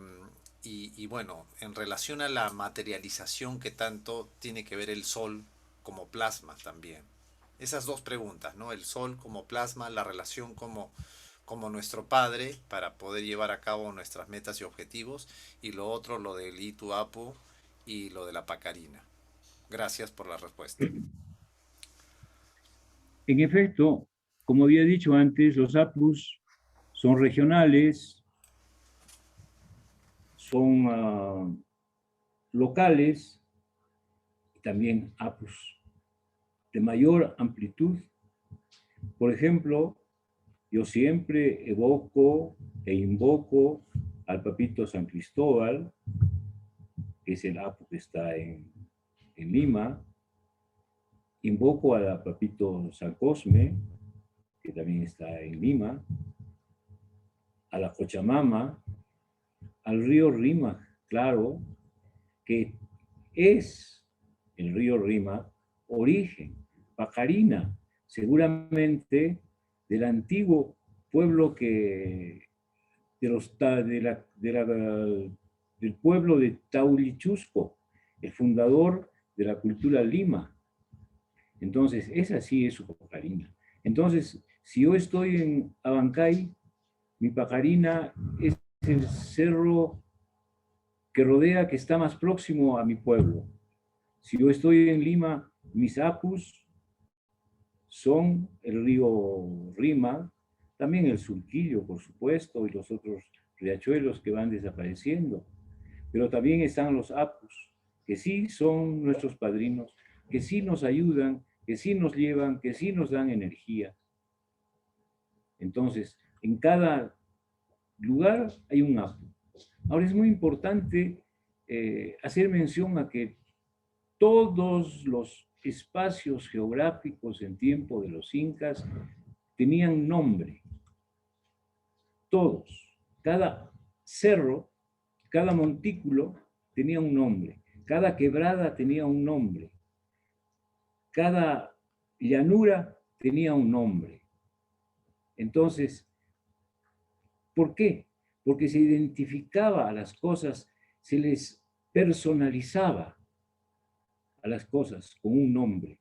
y bueno, en relación a la materialización que tanto tiene que ver el sol como plasma también. Esas dos preguntas, ¿no? El sol como plasma, la relación como nuestro padre para poder llevar a cabo nuestras metas y objetivos, y lo otro, lo del Itu Apu y lo de la pacarina. Gracias por la respuesta. En efecto, como había dicho antes, los apus son regionales, son locales, y también apus de mayor amplitud. Por ejemplo, yo siempre evoco e invoco al papito San Cristóbal, que es el apu que está en Lima. Invoco al papito San Cosme, que también está en Lima, a la Cochamama, al río Rímac, claro, que es el río Rímac origen, pacarina, seguramente del antiguo pueblo del pueblo de Taurichusco, el fundador de la cultura Lima. Entonces, esa sí es su pacarina. Entonces, si yo estoy en Abancay, mi pacarina es el cerro que rodea, que está más próximo a mi pueblo. Si yo estoy en Lima, mis apus son el río Rima, también el Surquillo, por supuesto, y los otros riachuelos que van desapareciendo. Pero también están los apus, que sí son nuestros padrinos, que sí nos ayudan, que sí nos llevan, que sí nos dan energía. Entonces, en cada lugar hay un apu. Ahora es muy importante hacer mención a que todos los espacios geográficos en tiempo de los incas tenían nombre. todos. Cada cerro, cada montículo tenía un nombre. Cada quebrada tenía un nombre. Cada llanura tenía un nombre. Entonces, ¿por qué? Porque se identificaba a las cosas, se les personalizaba a las cosas con un nombre.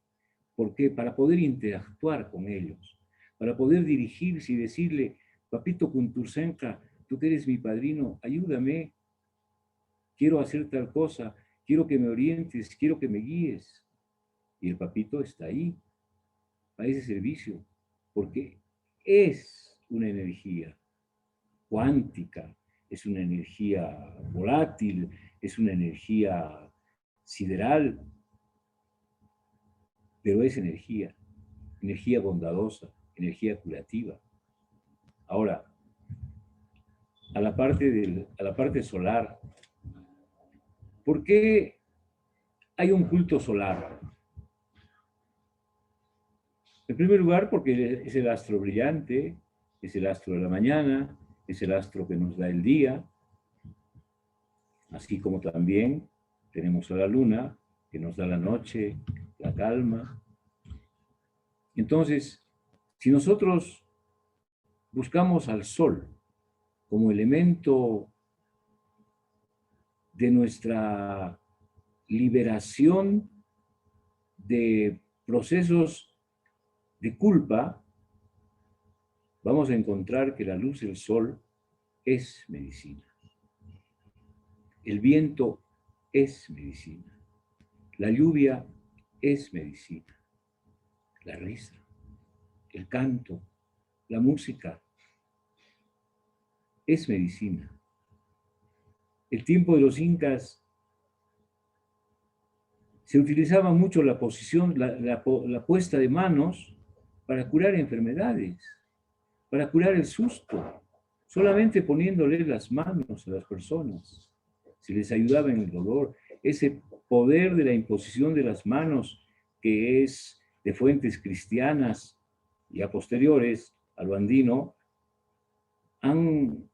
¿Por qué? Para poder interactuar con ellos, para poder dirigirse y decirle, papito Kuntursenka, tú que eres mi padrino, ayúdame, quiero hacer tal cosa, quiero que me orientes, quiero que me guíes. Y el papito está ahí, a ese servicio, porque es una energía cuántica, es una energía volátil, es una energía sideral, pero es energía, energía bondadosa, energía curativa. Ahora, a la parte solar, ¿por qué hay un culto solar? En primer lugar, porque es el astro brillante, es el astro de la mañana, es el astro que nos da el día, así como también tenemos a la luna, que nos da la noche, la calma. Entonces, si nosotros buscamos al sol como elemento de nuestra liberación de procesos de culpa, vamos a encontrar que la luz del sol es medicina. El viento es medicina. La lluvia es medicina. La risa, el canto, la música es medicina. El tiempo de los incas se utilizaba mucho la posición, la puesta de manos para curar enfermedades, para curar el susto, solamente poniéndole las manos a las personas. Se les ayudaba en el dolor. Ese poder de la imposición de las manos, que es de fuentes cristianas y a posteriores a lo andino, han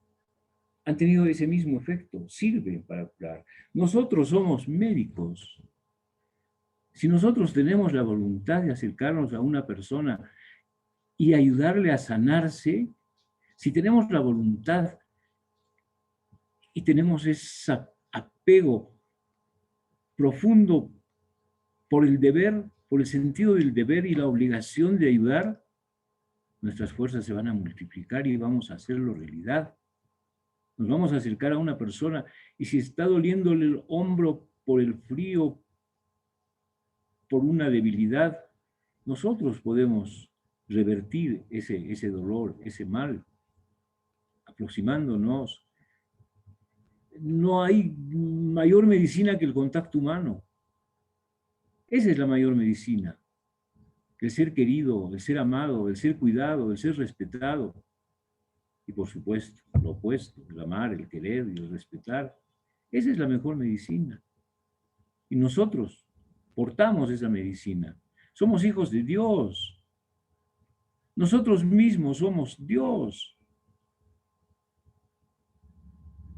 tenido ese mismo efecto, sirven para curar. Nosotros somos médicos. Si nosotros tenemos la voluntad de acercarnos a una persona y ayudarle a sanarse, si tenemos la voluntad y tenemos ese apego profundo por el deber, por el sentido del deber y la obligación de ayudar, nuestras fuerzas se van a multiplicar y vamos a hacerlo realidad. Nos vamos a acercar a una persona y si está doliéndole el hombro por el frío, por una debilidad, nosotros podemos revertir ese dolor, ese mal, aproximándonos. No hay mayor medicina que el contacto humano. Esa es la mayor medicina. El ser querido, el ser amado, el ser cuidado, el ser respetado. Y por supuesto, lo opuesto, el amar, el querer y el respetar. Esa es la mejor medicina. Y nosotros portamos esa medicina. Somos hijos de Dios. Nosotros mismos somos Dios.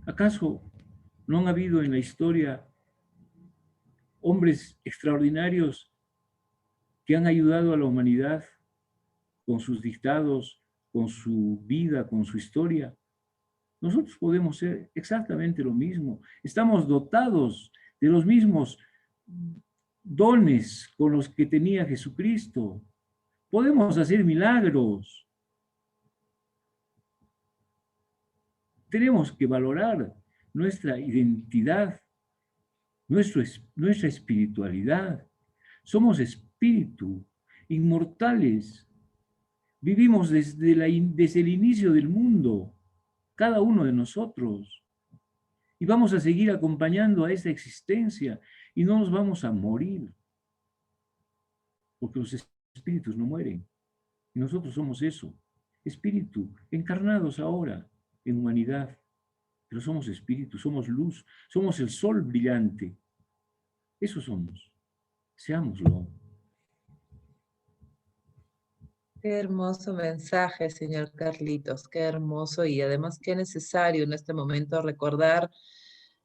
¿Acaso no han habido en la historia hombres extraordinarios que han ayudado a la humanidad con sus dictados, con su vida, con su historia? Nosotros podemos ser exactamente lo mismo. Estamos dotados de los mismos dones con los que tenía Jesucristo. Podemos hacer milagros. Tenemos que valorar nuestra identidad, nuestra espiritualidad. Somos espíritu, inmortales. Vivimos desde el inicio del mundo, cada uno de nosotros. Y vamos a seguir acompañando a esa existencia y no nos vamos a morir. Porque los espíritus no mueren. Y nosotros somos eso, espíritu, encarnados ahora en humanidad. Pero somos espíritu, somos luz, somos el sol brillante. Eso somos. Seámoslo. Qué hermoso mensaje, señor Carlitos, qué hermoso y además qué necesario en este momento recordar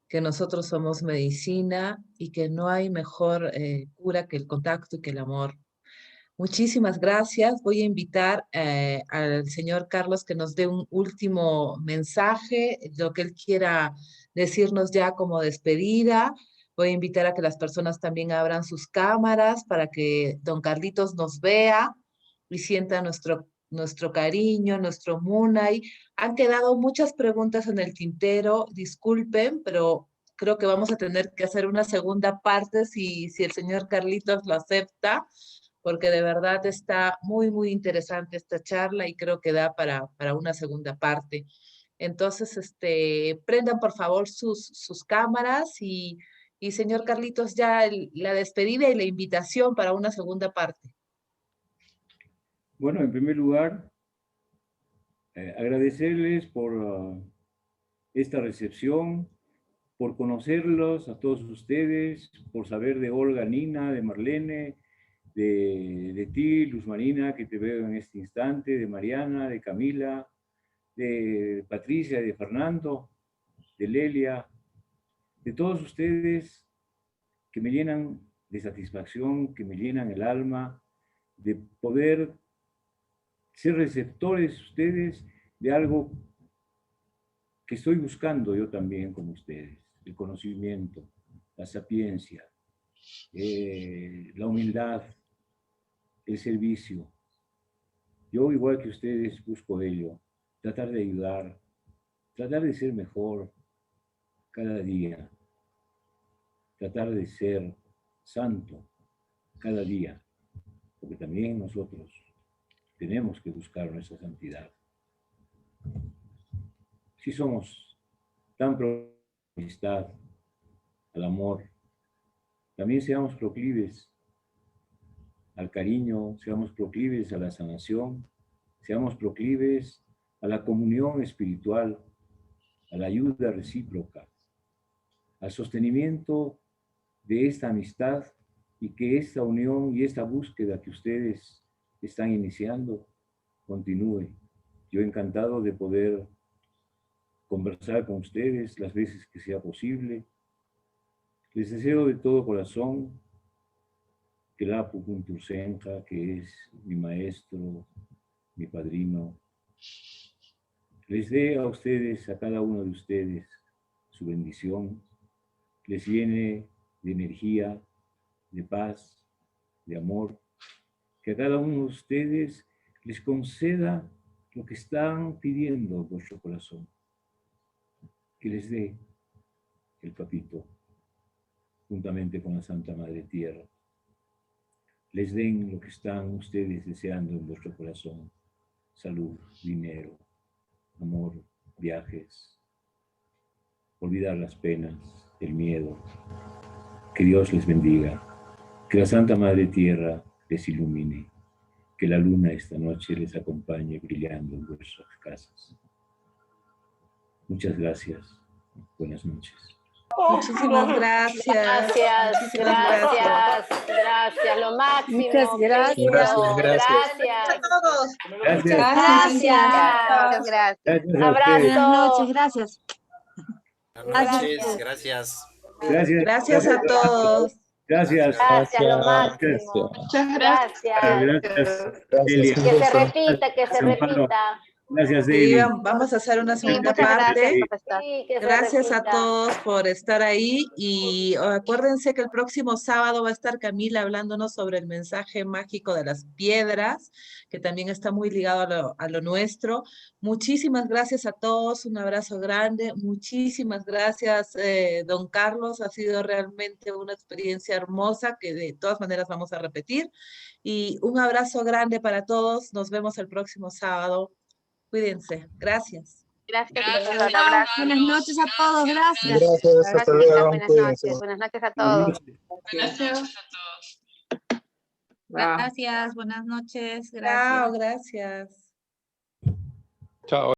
que nosotros somos medicina y que no hay mejor cura que el contacto y que el amor. Muchísimas gracias. Voy a invitar al señor Carlos que nos dé un último mensaje, lo que él quiera decirnos ya como despedida. Voy a invitar a que las personas también abran sus cámaras para que don Carlitos nos vea y sienta nuestro cariño, nuestro Munay. Han quedado muchas preguntas en el tintero, disculpen, pero creo que vamos a tener que hacer una segunda parte si el señor Carlitos lo acepta, porque de verdad está muy, muy interesante esta charla y creo que da para una segunda parte. Entonces, prendan por favor sus cámaras y señor Carlitos, ya la despedida y la invitación para una segunda parte. Bueno, en primer lugar, agradecerles por esta recepción, por conocerlos a todos ustedes, por saber de Olga, Nina, de Marlene, de ti, Luz Marina, que te veo en este instante, de Mariana, de Camila, de Patricia, de Fernando, de Lelia, de todos ustedes que me llenan de satisfacción, que me llenan el alma, de poder ser receptores ustedes de algo que estoy buscando yo también como ustedes, el conocimiento, la sapiencia, la humildad, el servicio. Yo, igual que ustedes, busco ello, tratar de ayudar, tratar de ser mejor cada día, tratar de ser santo cada día, porque también nosotros tenemos que buscar nuestra santidad. Si somos tan proclives a la amistad, al amor, también seamos proclives al cariño, seamos proclives a la sanación, seamos proclives a la comunión espiritual, a la ayuda recíproca, al sostenimiento de esta amistad y que esta unión y esta búsqueda que ustedes están iniciando continúe. Yo encantado de poder conversar con ustedes las veces que sea posible. Les deseo de todo corazón que la Apu Kuntursenja, que es mi maestro, mi padrino, les dé a ustedes, a cada uno de ustedes, su bendición, les llene de energía, de paz, de amor, que a cada uno de ustedes les conceda lo que están pidiendo vuestro corazón, que les dé el papito, juntamente con la Santa Madre Tierra, les den lo que están ustedes deseando en vuestro corazón, salud, dinero, amor, viajes, olvidar las penas, el miedo. Que Dios les bendiga, que la Santa Madre Tierra les ilumine, que la luna esta noche les acompañe brillando en vuestras casas. Muchas gracias. Buenas noches. Muchísimas gracias. Gracias, Muchísimas gracias. gracias, lo máximo. Muchas gracias. Gracias. A todos. Gracias. Muchas Gracias. Gracias a Abrazo. ustedes. Buenas noches, gracias. Buenas noches, gracias. Gracias. Gracias a todos. Gracias. Gracias, lo máximo. Gracias. Gracias. Delia. Que se repita, que se Amparo. repita. Gracias, Sí, Delia. vamos a hacer una segunda muchas parte. gracias, profesor. Sí, que se Gracias a repita. todos por estar ahí y acuérdense que el próximo sábado va a estar Camila hablándonos sobre el mensaje mágico de las piedras, que también está muy ligado a lo nuestro. Muchísimas gracias a todos, un abrazo grande, muchísimas gracias, don Carlos, ha sido realmente una experiencia hermosa que de todas maneras vamos a repetir y un abrazo grande para todos, nos vemos el próximo sábado, cuídense, gracias. Gracias, profesor. Buenas noches a todos, gracias. Gracias, hasta luego. Buenas Cuídense. noches. Buenas noches a todos. Gracias, buenas noches, Chao, gracias. gracias. Chao.